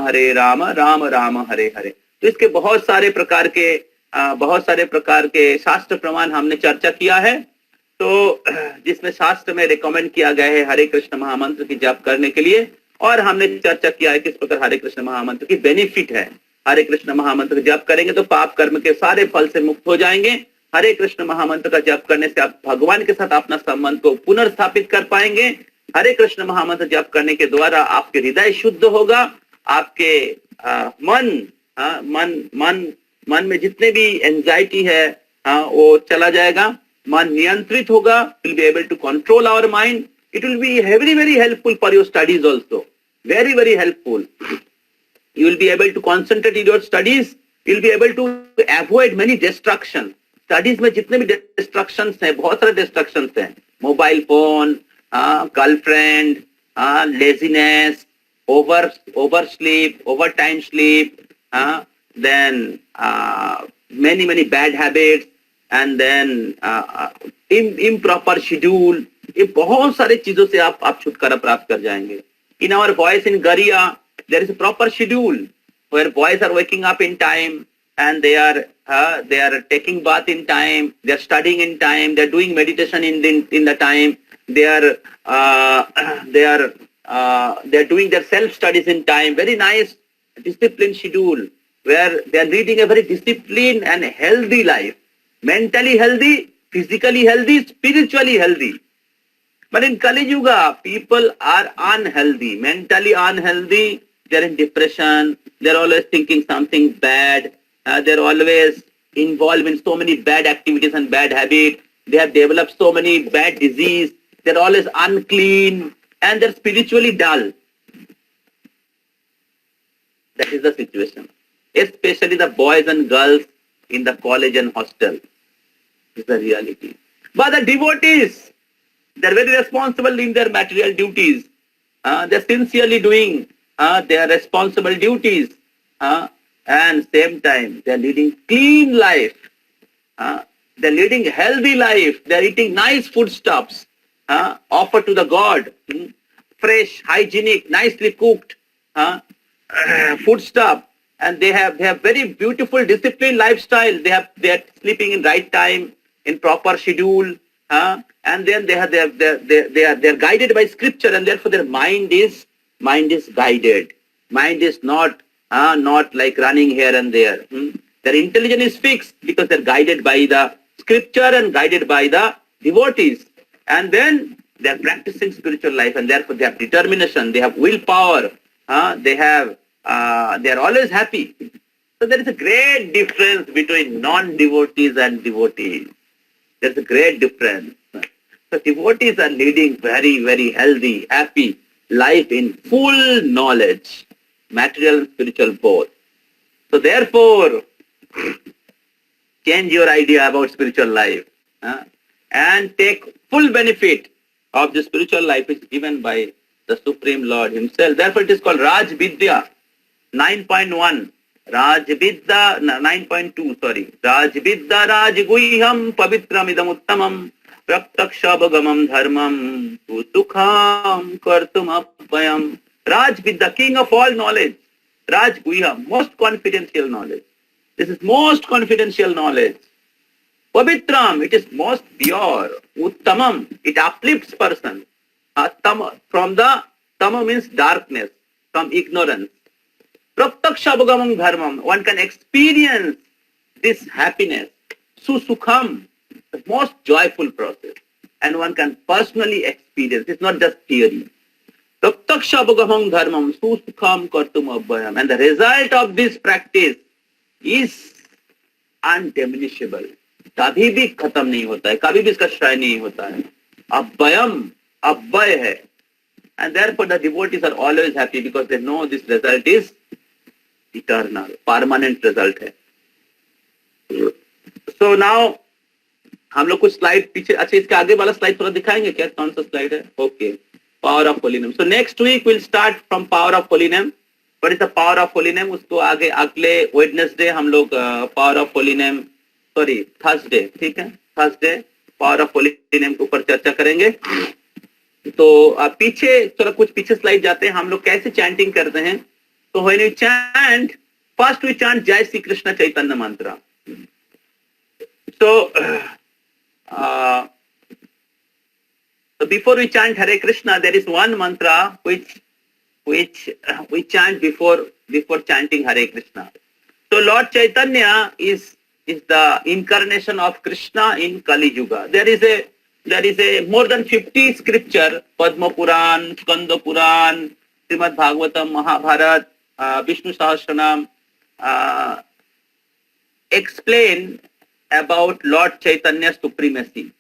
Ram Ram Hare Hare. तो इसके बहुत सारे प्रकार के शास्त्र प्रमाण हमने चर्चा किया है. तो जिसमें शास्त्र में रिकमेंड किया गया है हरे कृष्ण महामंत्र की जप करने के लिए, और हमने चर्चा किया है किस प्रकार हरे कृष्ण महामंत्र की बेनिफिट है. हरे कृष्ण महामंत्र जप करेंगे तो पाप कर्म के सारे फल से मुक्त हो जाएंगे. हरे कृष्ण महामंत्र का जप करने से आप भगवान के साथ अपना संबंध को पुनर्स्थापित कर पाएंगे. हरे कृष्ण महामंत्र जप करने के द्वारा आपके हृदय शुद्ध होगा, आपके मन में जितने भी एंजाइटी है वो चला जाएगा, मन नियंत्रित होगा. Will be able to control our mind. It will be very very helpful for your studies also, very very helpful. you will be able to concentrate in your studies, you will be able to avoid many distractions. Studies में जितने भी distractions हैं, बहुत सारे distractions हैं, mobile phone, girlfriend, laziness, over sleep, over time sleep, then many bad habits, and then improper schedule. ये बहुत सारे चीजों से आप छुटकारा प्राप्त कर जाएंगे. In our boys in Garia, there is a proper schedule where boys are waking up in time, and they are taking bath in time, they are studying in time, they are doing meditation in the time, they are doing their self studies in time. Very nice disciplined schedule where they are leading a very disciplined and healthy life, mentally healthy, physically healthy, spiritually healthy. But in Kali Yuga, people are unhealthy, mentally unhealthy. They are in depression, they are always thinking something bad. They're always involved in so many bad activities and bad habits. They have developed so many bad disease. They're always unclean, and they're spiritually dull. That is the situation. Especially the boys and girls in the college and hostel. This is the reality. But the devotees, they're very responsible in their material duties. They're sincerely doing their responsible duties. And same time, they're leading clean life. They're leading healthy life. They're eating nice foodstuffs offered to the God. Fresh, hygienic, nicely cooked foodstuff. And they have very beautiful, disciplined lifestyle. They are sleeping in right time, in proper schedule. And then they are guided by scripture, and therefore their mind is guided. Mind is not like running here and there. Their intelligence is fixed because they're guided by the scripture and guided by the devotees. And then they're practicing spiritual life, and therefore they have determination, they have willpower, they are always happy. So there is a great difference between non-devotees and devotees. There's a great difference. So devotees are leading very, very healthy, happy life in full knowledge. Material and spiritual both. So therefore, change your idea about spiritual life and take full benefit of the spiritual life which is given by the Supreme Lord Himself. Therefore, it is called Raj Vidya 9.1. Raj Vidya 9.2. Sorry. Raj Vidya Raj Guiham Pavitram Idam Uttamam Praktakshabagamam Dharmam Sukham Kartum Apayam. Raj Vidya, king of all knowledge. Raj Guhya, most confidential knowledge. This is most confidential knowledge. Pavitram, it is most pure. Uttamam, it uplifts person. From the tama means darkness, from ignorance. Praktakshabagamam dharmam, one can experience this happiness. Susukham, the most joyful process. And one can personally experience. It's not just theory. Praktakshabagamam dharmam susukham kartum abhayam. And the result of this practice is undiminishable. कभी भी खत्म नहीं होता है, कभी भी इसका क्षय नहीं होता है. Abhayam, abhay hai. And therefore the devotees are always happy because they know this result is eternal, permanent result hai. So now हम लोग कुछ स्लाइड पीछे, अच्छा इसके आगे वाला स्लाइड थोड़ा दिखाएंगे क्या, कौन सा स्लाइड है? Okay, power of holy name. So next week will start from power of holy name. What is the power of holy name? उसको आगे अगले वेडनेसडे हम लोग power of holy name, sorry Thursday, ठीक है, Thursday power of holy name के ऊपर चर्चा करेंगे. तो पीछे थोड़ा कुछ पीछे स्लाइड जाते हैं. हम लोग कैसे चैंटिंग करते हैं? तो when you chant, first we chant जय श्री कृष्ण चैतन्य मंत्र. So before we chant Hare Krishna, there is one mantra which we chant before chanting Hare Krishna. So Lord Chaitanya is the incarnation of Krishna in Kali Yuga. There is a more than 50 scripture, Padma Puran, Skanda Puran, Srimad Bhagavatam, Mahabharat, Vishnu Sahasranam, explain about Lord Chaitanya's supremacy.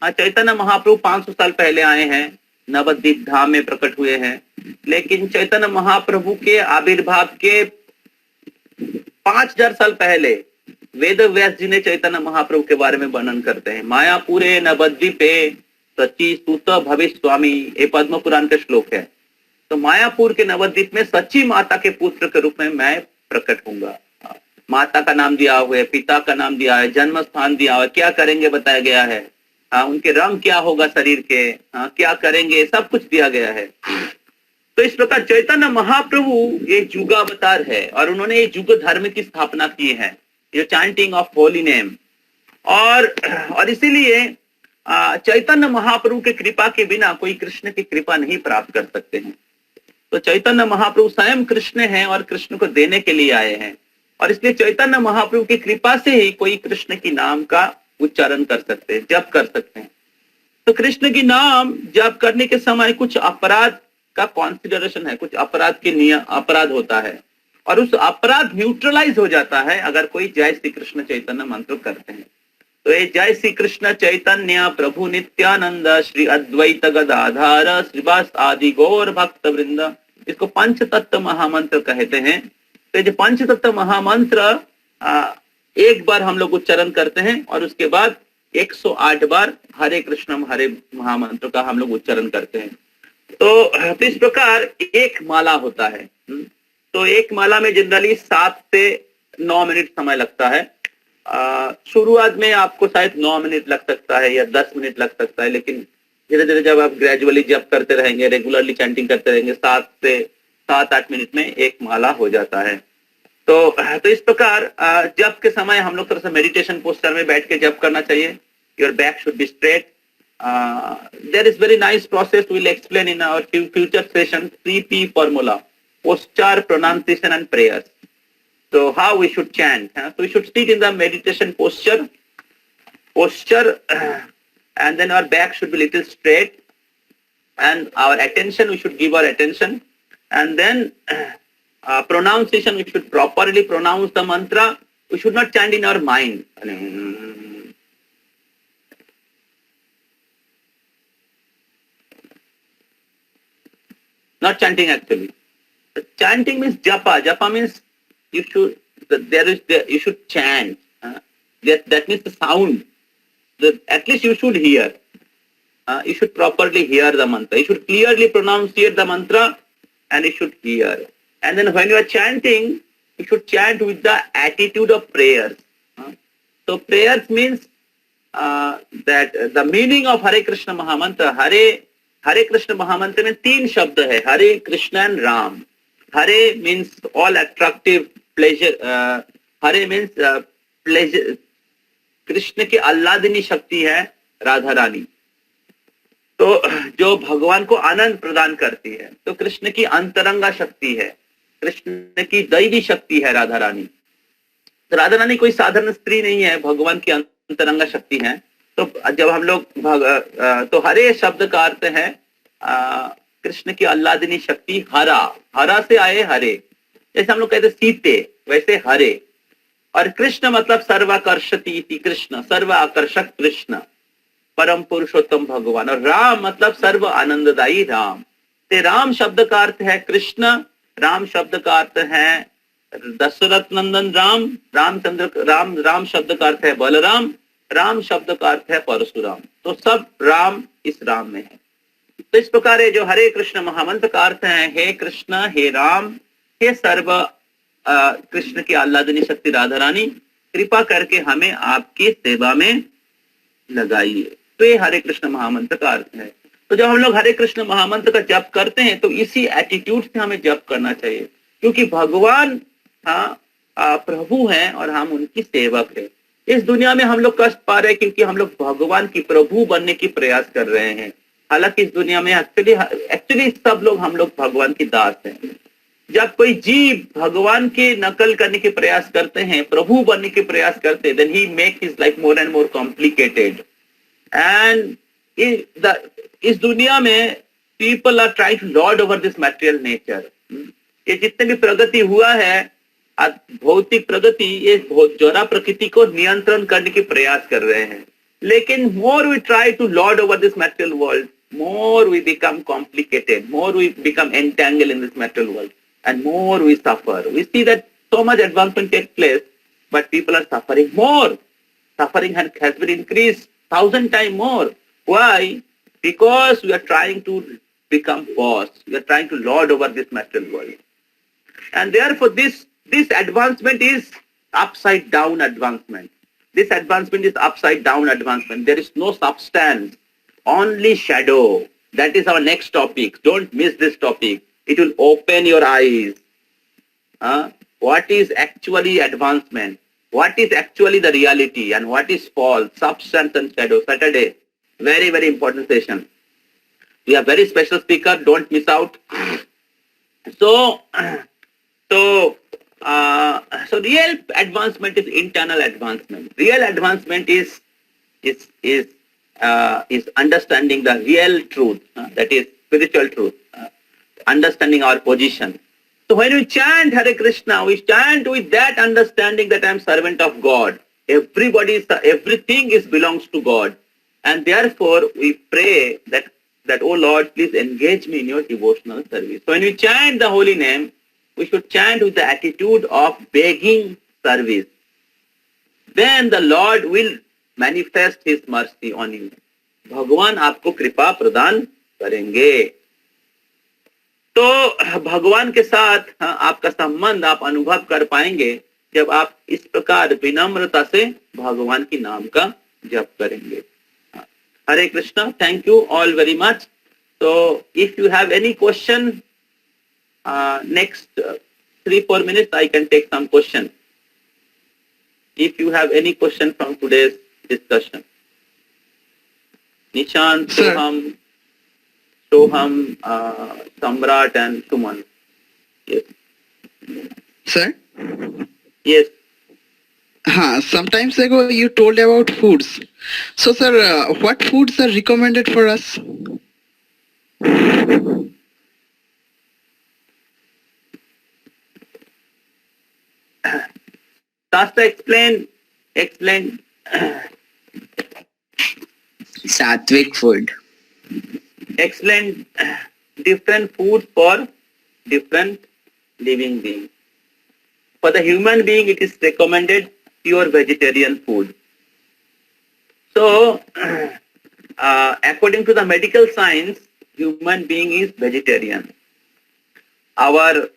Chaitanya Mahaprabhu 500 साल पहले आए हैं, नवद्वीप धाम में प्रकट हुए हैं, लेकिन चैतन्य महाप्रभु के आविर्भाव के 5000 साल पहले वेद व्यास जी ने चैतन्य महाप्रभु के बारे में वर्णन करते हैं। मायापुरे नवद्वीपे सची सुत भविष्य स्वामी, ये पद्म पुराण का श्लोक है। तो मायापुर के नवद्वीप में सच्ची माता के पुत्र के रूप में मैं प्रकट होऊंगा। माता का नाम दिया हुआ है, पिता का नाम दिया है, जन्म स्थान दिया हुआ है, क्या करेंगे बताया गया है, उनके रंग क्या होगा शरीर के, क्या करेंगे, सब कुछ दिया गया है। तो इस प्रकार चैतन्य महाप्रभु एक युगावतार है और उन्होंने एक युग धर्म की स्थापना की है, ये चैंटिंग ऑफ होली नेम। और इसीलिए चैतन्य महाप्रभु के कृपा के बिना कोई कृष्ण की कृपा नहीं प्राप्त कर सकते हैं। तो चैतन्य महाप्रभु स्वयं कृष्ण हैं और कृष्ण को देने के लिए आए हैं, और इसलिए चैतन्य महाप्रभु की कृपा से ही कोई कृष्ण की नाम का उच्चारण कर सकते हैं, जप कर सकते हैं। तो कृष्ण की नाम जप करने के समय कुछ अपराध का कॉन्सिडरेशन है, कुछ अपराध के नियम, अपराध होता है, और उस अपराध न्यूट्रलाइज हो जाता है अगर कोई जय श्री कृष्ण चैतन्य मंत्र करते हैं। तो ये जय श्री कृष्ण चैतन्य प्रभु नित्यानंद श्री अद्वैत गदाधार श्रीवास आदि गौर भक्त वृंद, इसको पंच तत्व महामंत्र कहते हैं। तो ये जो पंच तत्व महामंत्र एक बार हम लोग उच्चारण करते हैं और उसके बाद 108 बार हरे कृष्णम हरे महामंत्र का हम लोग उच्चारण करते हैं। तो इस प्रकार एक माला होता है। तो एक माला में जनरली 7 से 9 मिनट समय लगता है। शुरुआत में आपको शायद 9 मिनट लग सकता है या 10 मिनट लग सकता है, लेकिन धीरे धीरे जब आप ग्रेजुअली जप करते रहेंगे, रेगुलरली चैंटिंग करते रहेंगे, 7 से 7-8 मिनट में एक माला हो जाता है। तो इस प्रकार जप के समय हम लोग थोड़ा सा मेडिटेशन पोस्टर में बैठ के जप करना चाहिए। Your back should be straight. There is very nice process will explain in our future session 3P formula: posture, pronunciation and prayers. So how we should chant? So we should sit in the meditation posture, and then our back should be little straight, and our attention, we should give our attention, and then pronunciation, we should properly pronounce the mantra. We should not chant in our mind. Not chanting actually. Chanting means japa. Japa means you should you should chant. That means the sound. At least you should hear. You should properly hear the mantra. You should clearly pronunciate the mantra, and you should hear. And then when you are chanting, you should chant with the attitude of prayers. So prayers means that the meaning of Hare Krishna Mahamantra. Hare Krishna Mahamantra में 3 शब्द है, Hare Krishna and Ram. Hare means all attractive pleasure, Hare means pleasure, Krishna की आह्लादिनी शक्ति है राधा रानी, तो जो भगवान को आनंद प्रदान करती है। तो कृष्ण की अंतरंगा शक्ति है, कृष्ण की दैवी शक्ति है राधा रानी। तो राधा रानी कोई साधारण स्त्री नहीं है, भगवान की अंतरंगा शक्ति है। तो जब हम लोग तो हरे शब्द का अर्थ है कृष्ण की आह्लादिनी शक्ति। हरा, हरा से आए हरे, जैसे हम लोग कहते सीते, वैसे हरे। और कृष्ण मतलब सर्वाकर्षति इति कृष्ण, सर्व आकर्षक कृष्ण, परम पुरुषोत्तम भगवान। और राम मतलब सर्व आनंददायी राम। ते राम शब्द का अर्थ है कृष्ण, राम शब्द का अर्थ है दशरथ नंदन राम, रामचंद्र राम शब्द का अर्थ है बलराम, राम शब्द का अर्थ है परशुराम। तो सब राम इस राम में है। तो इस प्रकार जो हरे कृष्ण महामंत्र का अर्थ है, हे कृष्ण, हे राम, हे सर्व कृष्ण की आह्लादिनी शक्ति राधा रानी, कृपा करके हमें आपकी सेवा में लगाइए। तो ये हरे कृष्ण महामंत्र का अर्थ है। तो जब हम लोग हरे कृष्ण महामंत्र का जप करते हैं तो इसी एटीट्यूड से हमें जप करना चाहिए, क्योंकि भगवान प्रभु हैं और हम उनकी सेवक हैं। इस दुनिया में हम लोग कष्ट पा रहे हैं क्योंकि हम लोग भगवान की प्रभु बनने की प्रयास कर रहे हैं। हालांकि इस दुनिया में एक्चुअली सब लोग हम लोग भगवान की दास हैं। जब कोई जीव भगवान की नकल करने के प्रयास करते हैं, प्रभु बनने के प्रयास करते हैं, then he make his life more and more complicated. And इस दुनिया में people are trying to lord over this material nature. ये जितने भी प्रगति हुआ है, भौतिक प्रगति, ये जरा प्रकृति को नियंत्रण करने के प्रयास कर रहे हैं। लेकिन more we try to lord over this material world, more we become complicated, more we become entangled in this material world, and more we suffer. We see that so much advancement takes place, but people are suffering more. Suffering has been increased 1,000 times more. Why? Because we are trying to become boss. We are trying to lord over this material world. And therefore this advancement is upside down advancement. This advancement is upside down advancement. There is no substance, only shadow. That is our next topic. Don't miss this topic. It will open your eyes. What is actually advancement? What is actually the reality and what is false? Substance and shadow. Saturday, very, very important session. We have very special speaker. Don't miss out. So real advancement is internal advancement. Real advancement is understanding the real truth, that is spiritual truth, understanding our position. So when we chant Hare Krishna, we chant with that understanding that I am servant of God. Everything belongs to God, and therefore we pray that oh Lord, please engage me in your devotional service. So when we chant the holy name, we should chant with the attitude of begging service. Then the Lord will manifest His mercy on you. भगवान आपको कृपा प्रदान करेंगे. तो भगवान के साथ आपका संबंध आप अनुभव कर पाएंगे जब आप इस प्रकार विनम्रता से भगवान की नाम का जप करेंगे. हरे Krishna. Thank you all very much. So if you have any question, next 3-4 minutes I can take some question. If you have any question from today's discussion. Nishant, Sir. Soham, Samrat and Suman. Yes. Sir? Yes. Sometimes ago you told about foods. So sir, what foods are recommended for us? Shastra explain Sattvic food. explain different foods for different living beings. For the human being, it is recommended pure vegetarian food. So, according to the medical science, human being is vegetarian. Our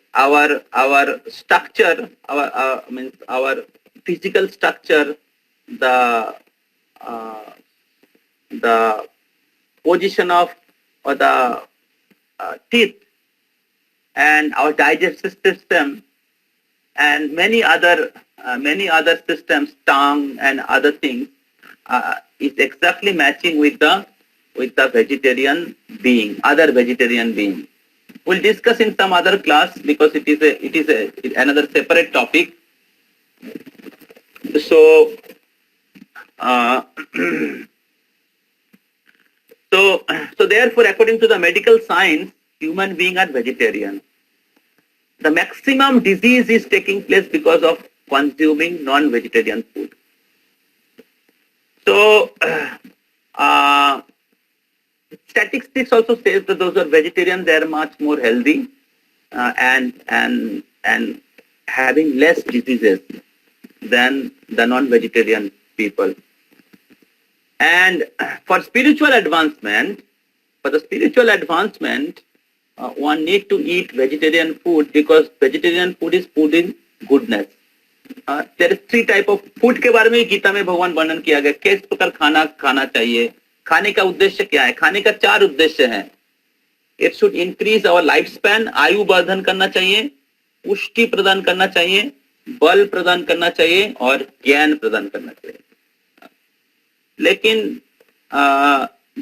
structure, our physical structure, the position of or the teeth and our digestive system and many other systems, tongue and other things, is exactly matching with the vegetarian being, other vegetarian being. We'll discuss in some other class because it is another separate topic. So so therefore, according to the medical science, human beings are vegetarian. The maximum disease is taking place because of consuming non-vegetarian food. So statistics also says that those who are vegetarian, they are much more healthy and having less diseases than the non-vegetarian people. And for spiritual advancement, one need to eat vegetarian food because vegetarian food is food in goodness. There is 3 type of food के बारे में गीता में भगवान वर्णन किया गया. किस प्रकार खाना खाना चाहिए, खाने का उद्देश्य क्या है. खाने का 4 उद्देश्य हैं. It should increase our lifespan, आयु वर्धन करना चाहिए, पुष्टि प्रदान करना चाहिए, बल प्रदान करना चाहिए और ज्ञान प्रदान करना चाहिए. लेकिन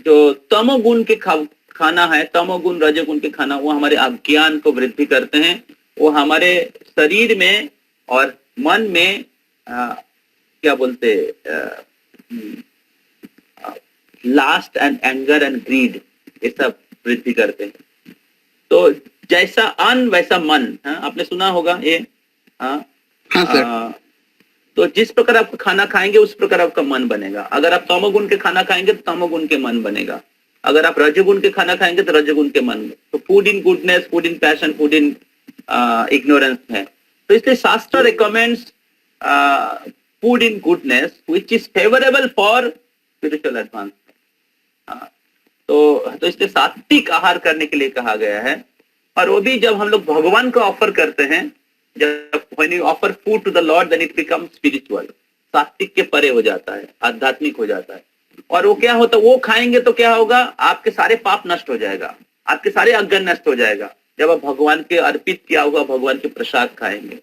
जो तमोगुण के खाना है, तमोगुण रजोगुण के खाना, वो हमारे अज्ञान को वृद्धि करते हैं. वो हमारे शरीर में और मन में क्या बोलते last and anger and greed, ये सब वृद्धि करते हैं. तो जैसा अन्न वैसा मन, आपने सुना होगा ये. तो जिस प्रकार आप खाना खाएंगे उस प्रकार आपका मन बनेगा. अगर आप तमोगुण के खाना खाएंगे तो तमोगुण के मन बनेगा. अगर आप रजोगुण के खाना खाएंगे तो रजोगुण के मन. तो food in goodness, food in passion, food in ignorance है. तो इसलिए शास्त्र recommends food in goodness which is favourable for spiritual advancement. तो इसलिए सात्विक आहार करने के लिए कहा गया है। और वो भी जब हम लोग भगवान को ऑफर करते हैं, जब when you offer food to the Lord, then it becomes spiritual, सात्विक के परे हो जाता है, आध्यात्मिक हो जाता है। और वो क्या होता है, वो खाएंगे तो क्या होगा, आपके सारे पाप नष्ट हो जाएगा, आपके सारे अज्ञान नष्ट हो जाएगा, जब आप भगवान के अर्पित किया हुआ भगवान के प्रसाद खाएंगे।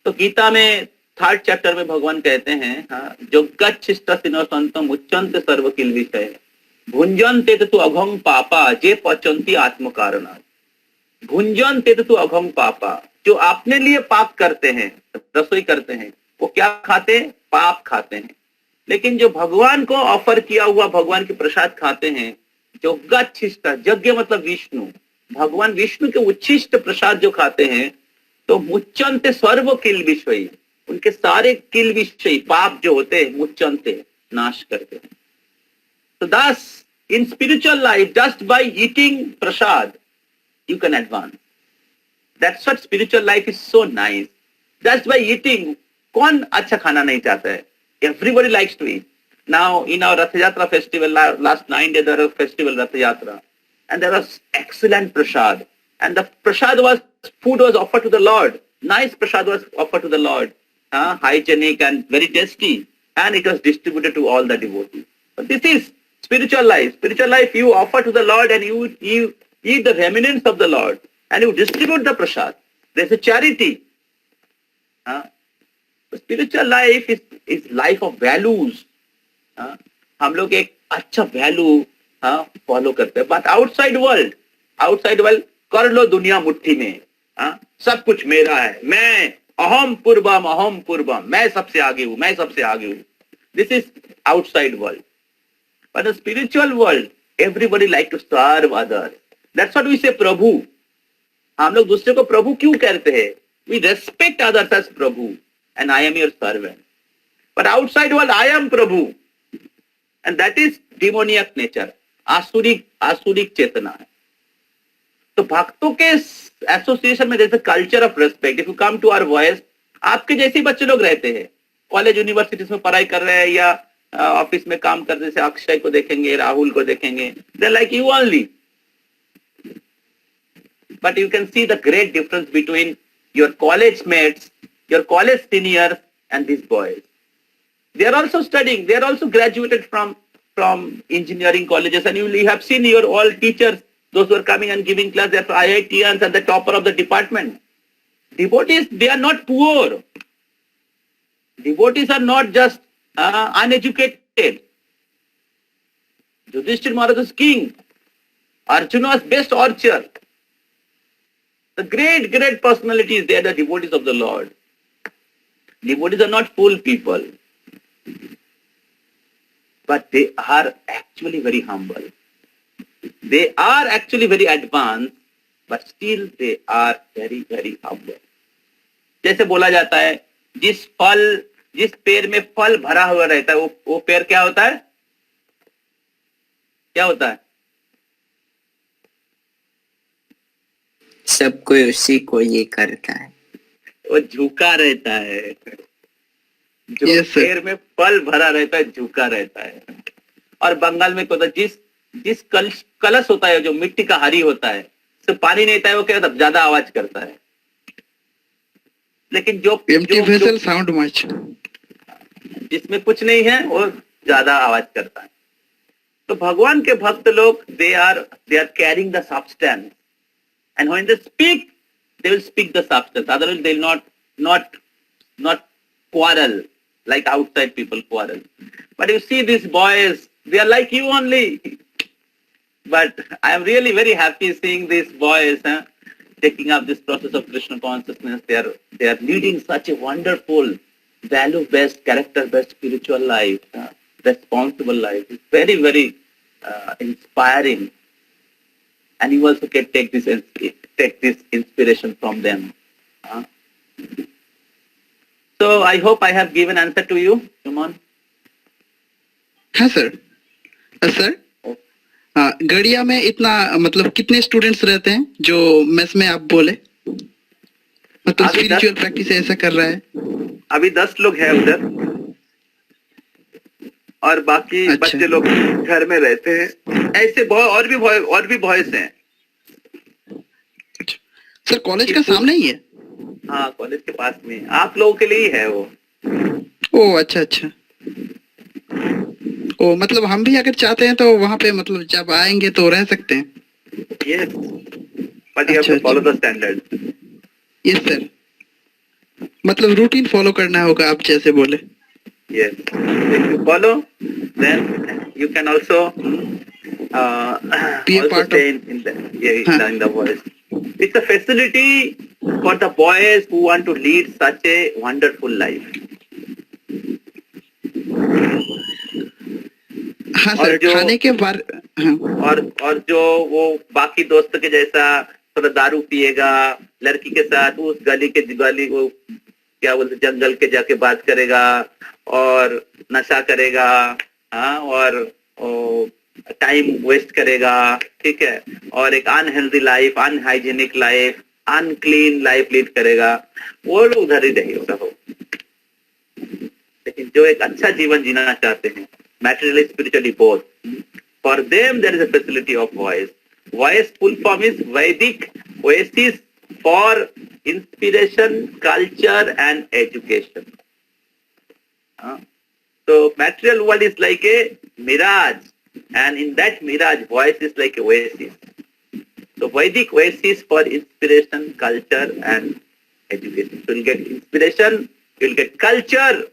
तो गीता में 3rd चैप्टर में भगवान कहते हैं, हाँ, जो गच्छिष्टसिनो संतम उच्चन्ते सर्व किल विषय भुंजन्ते तु अघं पापा जे पचन्ति आत्म कारणात्। भुंजन्ते तु अघं पापा, जो अपने लिए पाप करते हैं, रसोई करते हैं, वो क्या खाते हैं, पाप खाते हैं। लेकिन जो भगवान को ऑफर किया हुआ भगवान के प्रसाद खाते हैं, जो गच्छिष्ट, यज्ञ मतलब विष्णु, भगवान विष्णु के उच्छिष्ट प्रसाद जो खाते हैं, तो मुच्चन्ते सर्व किल विषय, उनके सारे किल विषय पाप जो होते हैं मुच्चन्ते, नाश करते हैं। So thus, in spiritual life, just by eating prasad, you can advance. That's what spiritual life is so nice. Just by eating, कौन अच्छा खाना नहीं चाहता है? Everybody likes to eat. Now, in our Rath Yatra festival, last 9 days there was festival Rath Yatra, and there was excellent prasad. And the prasad was, food was offered to the Lord. Nice prasad was offered to the Lord. Hygienic and very tasty. And it was distributed to all the devotees. But this is spiritual life. Spiritual life, you offer to the Lord and you eat the remnants of the Lord and you distribute the prasad. There's a charity. Spiritual life is life of values. हम लोग एक अच्छा value follow करते हैं। But outside world कर लो दुनिया मुट्ठी में, सब कुछ मेरा है, मैं अहम पूर्वम, मैं सबसे आगे हूँ, this is outside world. But the spiritual world, everybody like to serve others. That's what we say प्रभु। हम लोग दूसरे को प्रभु क्यों कहते हैं? We respect others as Prabhu, and I am your servant. But outside world, I am Prabhu, and that is demoniac nature, आसुरिक चेतना है। तो भक्तों के एसोसिएशन में जैसे culture of respect, if you come to our voice, आपके जैसे ही बच्चे लोग रहते हैं, कॉलेज यूनिवर्सिटीज में पढ़ाई कर रहे हैं या ऑफिस में काम करते, जैसे अक्षय को देखेंगे, राहुल को देखेंगे, they like you only. But you can see the great difference between your college mates, your college seniors and this boys. They are also studying, they are also graduated from engineering colleges, and you have seen your all teachers, those who are coming and giving class, they are IITians and the topper of the department. Devotees, they are not poor. Devotees are not just uneducated. Yudhishthira Maharaj was king. Arjuna was best archer. The great personalities, they are the devotees of the Lord. Devotees are not fool people, but they are actually very humble. They are actually very advanced, but still they are very, very humble. जैसे बोला जाता है, जिस पेड़ में फल भरा हुआ रहता है, वो पेड़ क्या होता है? क्या होता है? सब कोई उसी को ये करता है, वो झुका रहता है। जो Yes, sir. पेड़ में फल भरा रहता है, झुका रहता है। और बंगाल में क्या होता है, जिस कलश होता है, जो मिट्टी का हारी होता है, उससे पानी नहीं होता है, वो क्या होता है, ज्यादा आवाज करता है। लेकिन Empty vessel sound much. जिसमें कुछ नहीं है, वो ज्यादा आवाज करता है। तो भगवान के भक्त लोग, they are carrying the substance, and when they speak, they will speak the substance. Otherwise, they will not quarrel like outside people quarrel. But you see these boys, they are like you only. But I am really very happy seeing these boys taking up this process of Krishna consciousness. They are leading such a wonderful, value-based, character-based spiritual life, responsible life. It's very, very inspiring. And you also can take this inspiration from them. So I hope I have given answer to you, Suman. हाँ sir. Sir, गड़िया में इतना मतलब कितने students रहते हैं जो mess में आप बोले? मतलब अभी स्पिरिचुअल प्रैक्टिस ऐसा कर रहा है? अभी 10 लोग हैं उधर, और बाकी अच्छा। बच्चे लोग घर में रहते हैं। ऐसे और भी बॉयज हैं। सर कॉलेज का सामने ही है? हाँ, कॉलेज के पास में, आप लोगों के लिए ही है वो। ओ अच्छा अच्छा। ओ मतलब हम भी अगर चाहते हैं तो वहाँ पे मतलब जब आएंगे तो रह सकते हैं? यस, बट यू हैव अच्छा टू फॉलो अच्छा। The standard. यस सर, मतलब रूटीन फॉलो करना होगा आप जैसे बोले। Yes. If you follow, then you can also be a also part stay of. in the yeah, हाँ in the voice. It's a facility for the boys who want to lead such a wonderful life. हाँ और sir, जो खाने के बारे हाँ और जो वो बाकी दोस्त के जैसा थोड़ा दारू पिएगा, लड़की के साथ उस गली वो क्या बोलते जंगल के जाके बात करेगा और नशा करेगा, हाँ, और टाइम वेस्ट करेगा, ठीक है, और एक unhealthy life, unhygienic life, unclean life lead करेगा, वो लोग उधर ही रहेगा हो। लेकिन जो एक अच्छा जीवन जीना चाहते हैं, materially spiritually both, for them there is a facility of voice. Voice full form is Vedic oasis for inspiration, culture and education. So material world is like a mirage, and in that mirage voice is like a oasis. So Vedic oasis for inspiration, culture and education. So you'll get inspiration, you'll get culture,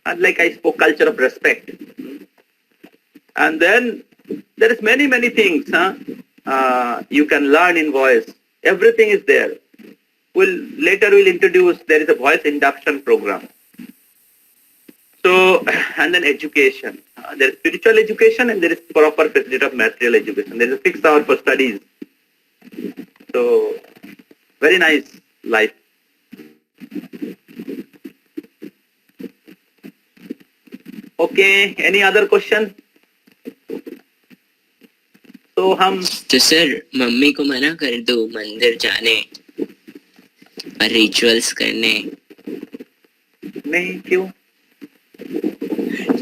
and like I spoke, culture of respect. And then there is many things you can learn in voice. Everything is there. Later we'll introduce, there is a voice induction program. So, and then education. There is spiritual education and there is proper facility of material education. There is a fixed hour for studies. So, very nice life. Okay, any other question? So हम तो sir mummy को मना कर दो मंदिर जाने और rituals करने, नहीं, क्यों?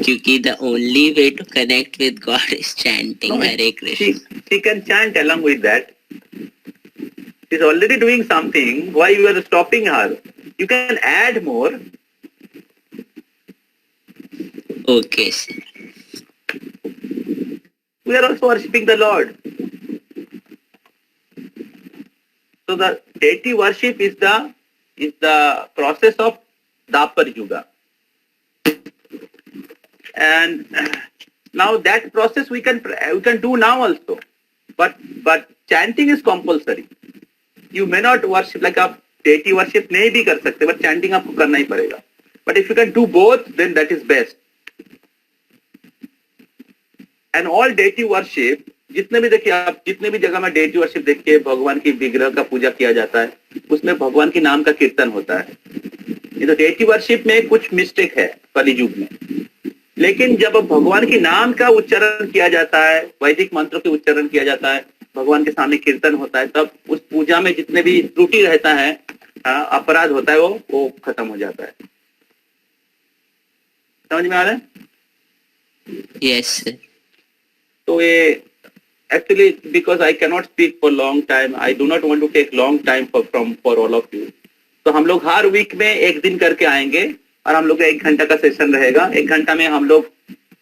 क्योंकि the only way to connect with God is chanting Hare Krishna. She can chant along with that. She's already doing something. Why you are stopping her? You can add more. Okay sir. We are also worshipping the Lord. So the deity worship is the process of Dapar Yuga. And now that process we can do now also. But chanting is compulsory. You may not worship, like आप deity worship नहीं भी कर सकते, but chanting आपको करना ही पड़ेगा. But if you can do both, then that is best. And all deity worship, जितने भी देखिए आप, जितने भी जगह में deity worship देखिए, भगवान की विग्रह का पूजा किया जाता है, उसमें भगवान के नाम का कीर्तन होता है. ये तो deity worship में कुछ मिस्टेक है कलियुग में. लेकिन जब भगवान के नाम का उच्चारण किया जाता है, वैदिक मंत्रों के उच्चारण किया जाता है, भगवान के सामने कीर्तन होता है, तब उस पूजा में जितने भी त्रुटि रहता है, अपराध होता है, वो खत्म हो जाता है. समझ में आ रहा है? Yes sir. तो ये actually because I cannot speak for long time, I do not want to take long time for all of you. तो हम लोग हर वीक में एक दिन करके आएंगे और हम लोग का 1 घंटा का सेशन रहेगा. 1 घंटा में हम लोग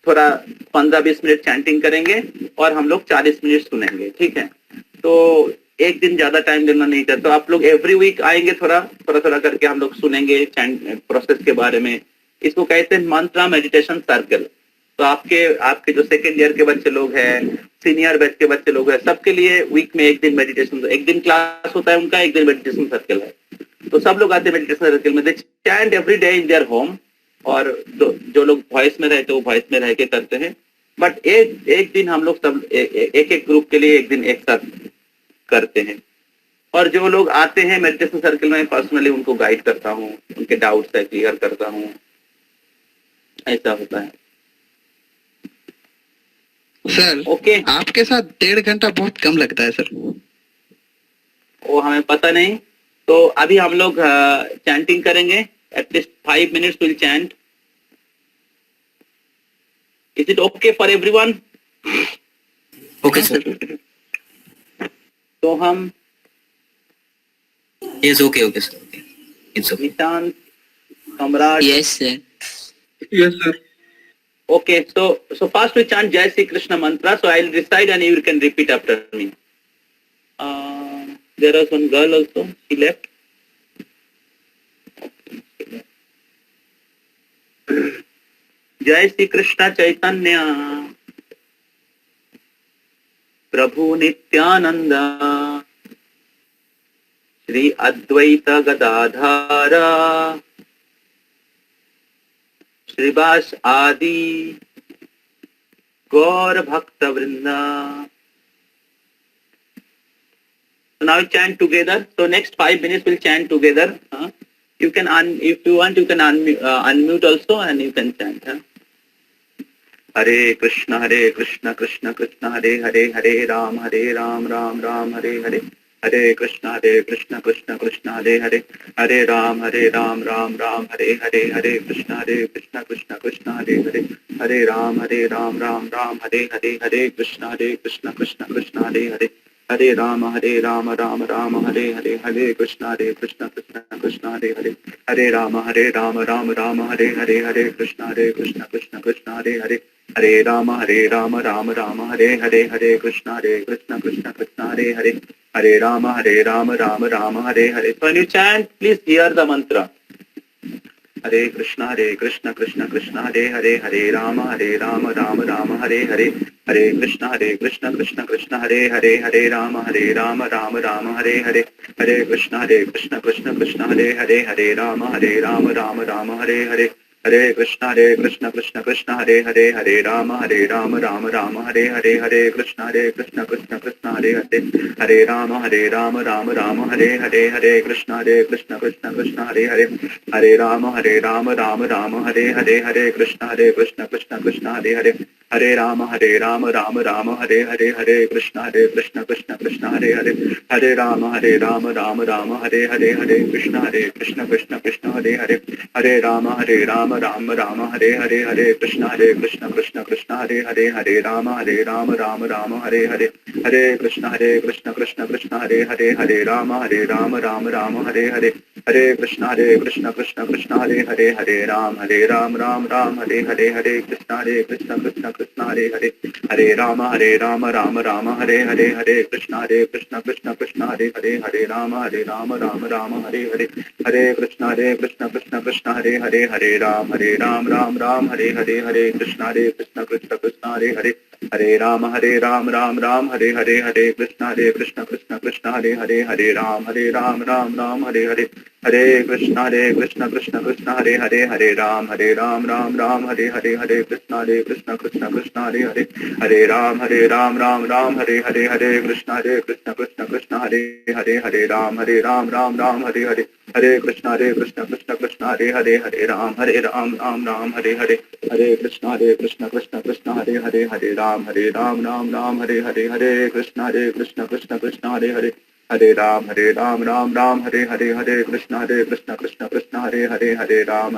थोड़ा 15-20 मिनट चैंटिंग करेंगे और हम लोग 40 मिनट सुनेंगे, ठीक है? तो एक दिन ज्यादा टाइम देना नहीं था. तो आप लोग एवरी वीक आएंगे, थोड़ा करके हम लोग सुनेंगे चैंट प्रोसेस के बारे में. इसको कहते हैं मंत्रा मेडिटेशन सर्कल. तो आपके जो सेकेंड ईयर के बच्चे लोग हैं, सीनियर बैच के बच्चे लोग हैं, सबके लिए वीक में एक दिन मेडिटेशन, एक दिन क्लास होता है उनका, एक दिन मेडिटेशन सर्कल है. तो सब लोग आते हैं मेडिटेशन सर्कल में. They chant every day in their home. और जो लोग वॉइस में रहते हैं वो वॉइस में रह के करते हैं. बट एक दिन हम लोग सब एक ग्रुप के लिए एक दिन एक साथ करते हैं. और जो लोग आते हैं मेडिटेशन सर्कल में, पर्सनली उनको गाइड करता हूँ, उनके डाउट्स है क्लियर करता हूँ. ऐसा होता है. सर ओके, आपके साथ 1.5 घंटा बहुत कम लगता है सर. वो हमें पता नहीं, तो अभी हम लोग चैंटिंग करेंगे, at least 5 minutes will chant. Is it okay for everyone? Okay, sir. तो हम Yes, okay, okay, sir. Okay. It's okay. Nishant, सम्राट. Yes, sir. Yes, sir. Okay, so first we chant Jai Sri Krishna mantra. So I'll recite and you can repeat after me. There was one girl also. She left. Jai Sri Krishna Chaitanya, Prabhu Nityananda, Shri Advaita Gadadhara, Shrivas आदि गौर भक्त वृंदा. So now we chant together. So next 5 minutes we'll chant together. You can if you want you can unmute also and you can chant. Hare Krishna Krishna Krishna Hare Hare, Hare Ram Ram Ram Hare Hare. Hare Krishna Krishna Krishna Hare Hare, Hare Ram Ram Ram Hare Hare. Hare Krishna Krishna Krishna Hare Hare, Hare Ram Ram Ram Hare Hare. Hare Krishna Krishna Krishna Hare Hare, Hare Ram Ram Ram Hare Hare. Hare Krishna Krishna Krishna Hare Hare, Hare Ram Ram Ram Hare Hare. Hare Krishna Krishna Krishna Hare Hare, Hare Ram Ram Hare Hare. Hare Krishna Krishna Krishna Hare Hare, Hare Ram Ram Hare Hare. So when you chant, please hear the mantra. Hare Krishna Krishna Krishna Hare Hare, Hare Ram Ram Ram Hare Hare. Hare Krishna Krishna Krishna Hare Hare, Hare Ram Ram Ram Hare Hare. Hare Krishna Krishna Krishna Hare Hare, Hare Ram Ram Ram Hare Hare. Hare Krishna Krishna Krishna Hare Hare, Hare Ram Ram Ram Hare Hare. Hare Krishna Krishna Krishna Hare Hare, Hare Ram Ram Ram Hare Hare. Hare Krishna Krishna Krishna Hare Hare, Hare Ram Ram Ram Hare Hare. Hare Krishna Krishna Krishna Hare Hare, Hare Ram Ram Ram Hare Hare. Hare Krishna Krishna Krishna Hare Hare, Hare Ram Ram Ram Hare Hare. Hare Krishna Krishna Krishna Hare Hare, Hare Ram Ram Ram Hare Hare. Hare Krishna Krishna Krishna Hare Hare, Hare Ram Ram Hare Hare. Hare Krishna Krishna Krishna Hare Hare, Hare Ram Ram Ram Hare Hare. Hare Krishna Krishna Krishna Hare Hare, Hare Ram Ram Hare Hare. Hare Krishna Krishna Krishna Hare Hare, Hare Ram Ram Hare Hare. Hare Krishna Krishna Krishna Hare Hare, Hare Ram Ram Hare Hare. Hare Krishna Krishna Krishna Hare Hare, Hare Ram Ram Hare Hare. Hare Krishna Krishna Krishna Hare Hare, Hare Ram Ram Hare Hare. Hare Krishna Krishna Krishna Hare Hare, Hare Ram Ram Hare Hare. Hare Krishna Krishna Krishna Hare Hare, Hare Ram Ram Hare Hare. Hare Krishna Krishna Krishna Hare Hare, Hare Ram Ram Hare Hare. Hare Krishna Krishna Krishna Hare Hare, Hare Ram Ram Hare Hare. Hare Krishna Krishna Krishna Hare Hare, Hare Ram Ram Hare Hare. Hare Krishna Krishna Krishna Hare Hare, Hare Ram Ram Hare Hare. Hare Krishna Krishna Krishna Hare Hare, Hare Ram Ram Hare Hare. Hare Krishna Krishna Krishna Hare Hare, Hare Ram Ram Hare Hare. Hare Krishna Krishna Krishna Hare Hare, Hare Ram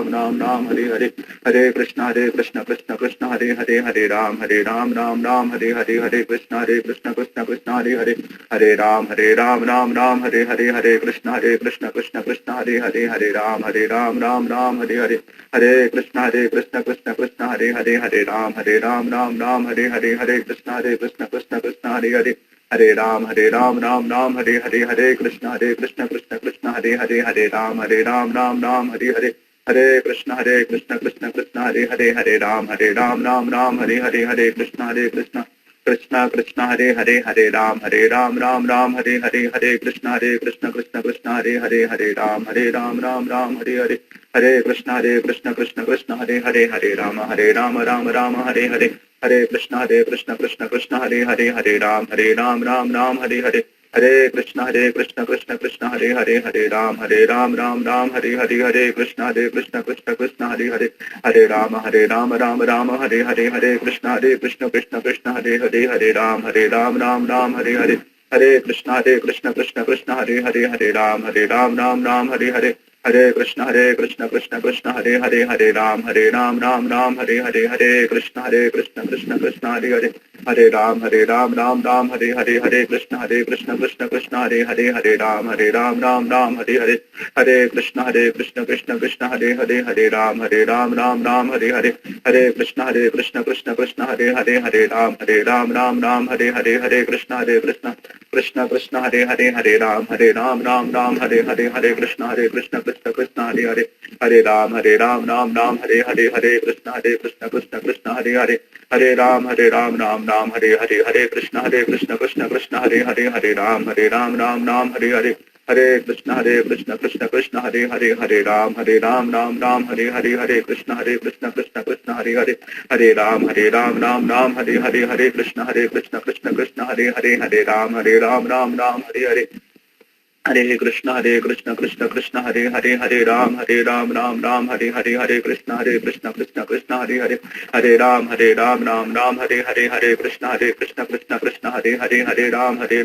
Ram Hare Hare. Hare Krishna Krishna Krishna Hare Hare, Hare Ram Ram Hare Hare. Hare Krishna Krishna Krishna Hare Hare, Hare Ram Ram Hare Hare. Hare Krishna Krishna Krishna Hare Hare, Hare Ram Ram Hare Hare. Hare Krishna Krishna Krishna Hare Hare, Hare Ram Ram Hare Hare. Hare Krishna Krishna Krishna Hare Hare, Hare Ram Ram Hare Hare. Hare Krishna Krishna Krishna Hare Hare, Hare Ram Ram Hare Hare. Hare Krishna Krishna Krishna Hare Hare, Hare Ram Ram Hare Hare. Hare Krishna Krishna Krishna Hare Hare, Hare Ram Ram Hare Hare. Hare Krishna Krishna Krishna Hare Hare, Hare Ram Ram Hare Hare. Hare Krishna Krishna Krishna Hare Hare, Hare Ram Ram Hare Hare. Hare Krishna Krishna Hare Hare, Hare Ram Ram Hare Hare. Hare Krishna Krishna Krishna Hare Hare, Hare Ram Ram Hare Hare. Hare Krishna Krishna Krishna Hare Hare, Hare Ram Ram Hare Hare. हरे कृष्ण कृष्ण कृष्ण हरे हरे राम राम राम हरे हरे कृष्ण कृष्ण कृष्ण हरे राम राम राम हरे कृष्ण कृष्ण कृष्ण हरे राम राम राम हरे कृष्ण कृष्ण कृष्ण हरे राम राम हरे कृष्ण कृष्ण कृष्ण हरे राम राम हरे कृष्ण कृष्ण हरे राम राम हरे कृष्ण कृष्ण कृष्ण हरे राम राम हरे कृष्ण कृष्ण कृष्ण हरे राम राम हरे कृष्ण कृष्ण हरे राम राम हरे कृष्ण कृष्ण कृष्ण हरे राम राम हरे कृष्ण कृष्ण कृष्ण हरे राम राम हरे कृष्ण कृष्ण कृष्ण हरे राम राम हरे कृष्ण कृष्ण कृष्ण हरे राम राम हरे कृष्ण कृष्ण कृष्ण हरे राम राम हरे कृष्ण कृष्ण कृष्ण हरे राम राम हरे कृष्ण कृष्ण कृष्ण हरे राम राम हरे कृष्ण कृष्ण कृष्ण हरे राम राम हरे कृष्ण कृष्ण कृष्ण हरे राम राम हरे कृष्ण कृष्ण कृष्ण हरे राम राम हरे कृष्ण कृष्ण हरे राम राम हरे कृष्ण कृष्ण कृष्ण हरे राम राम हरे कृष्ण कृष्ण हरे राम राम हरे कृष्ण कृष्ण कृष्ण हरे राम हरे कृष्ण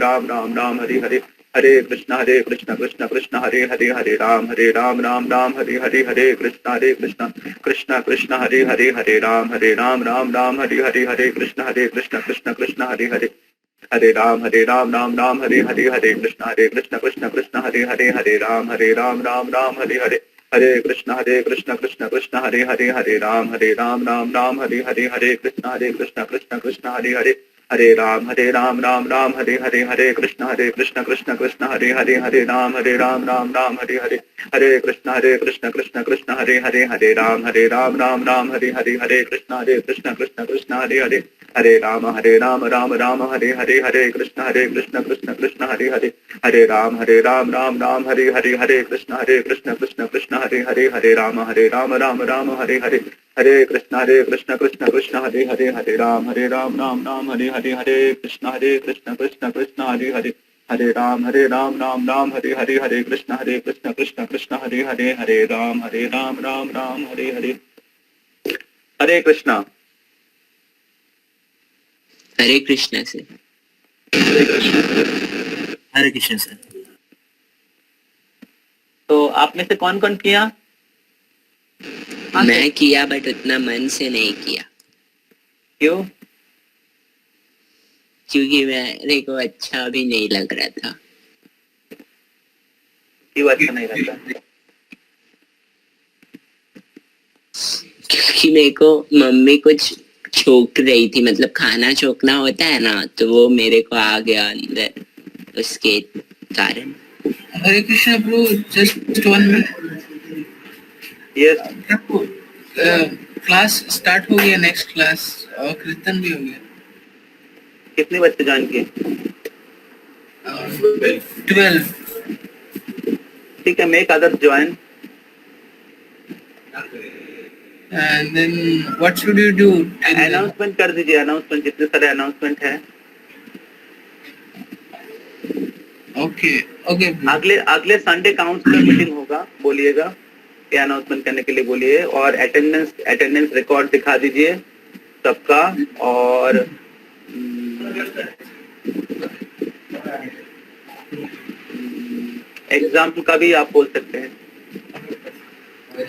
कृष्ण हरे राम राम हरे कृष्ण कृष्ण हरे राम राम हरे कृष्ण कृष्ण कृष्ण हरे राम राम हरे कृष्ण कृष्ण कृष्ण हरे राम राम हरे कृष्ण कृष्ण कृष्ण हरे राम राम हरे कृष्ण कृष्ण कृष्ण हरे राम राम हरे कृष्ण कृष्ण कृष्ण हरे राम राम हरे कृष्णा हरे कृष्णा से। Hare Krishna, sir. तो आप में से कौन कौन किया? मैं किया बट उतना मन से नहीं किया क्यों? क्योंकि मेरे को अच्छा भी नहीं लग रहा था। क्यों अच्छा नहीं लगता? क्योंकि मेरे को मम्मी कुछ छोक रही थी, मतलब खाना छोकना होता है ना, तो वो मेरे को आ गया अंदर, उसके कारण। हरे कृष्णा प्रभु, just 1 minute. Yes, class start हो गया, नेक्स्ट क्लास, और कीर्तन भी हो गया। कितने बच्चे ज्वाइन किए? 12। ठीक है, make other join. And then what should you do? Announcement कर दीजिए, अनाउंसमेंट, जितने सारे अनाउंसमेंट है। Okay, okay. अगले संडे काउंसलर मीटिंग होगा, बोलिएगा कि अनाउंसमेंट करने के लिए बोलिए, और अटेंडेंस रिकॉर्ड दिखा दीजिए सबका, और एग्जाम का भी आप बोल सकते हैं।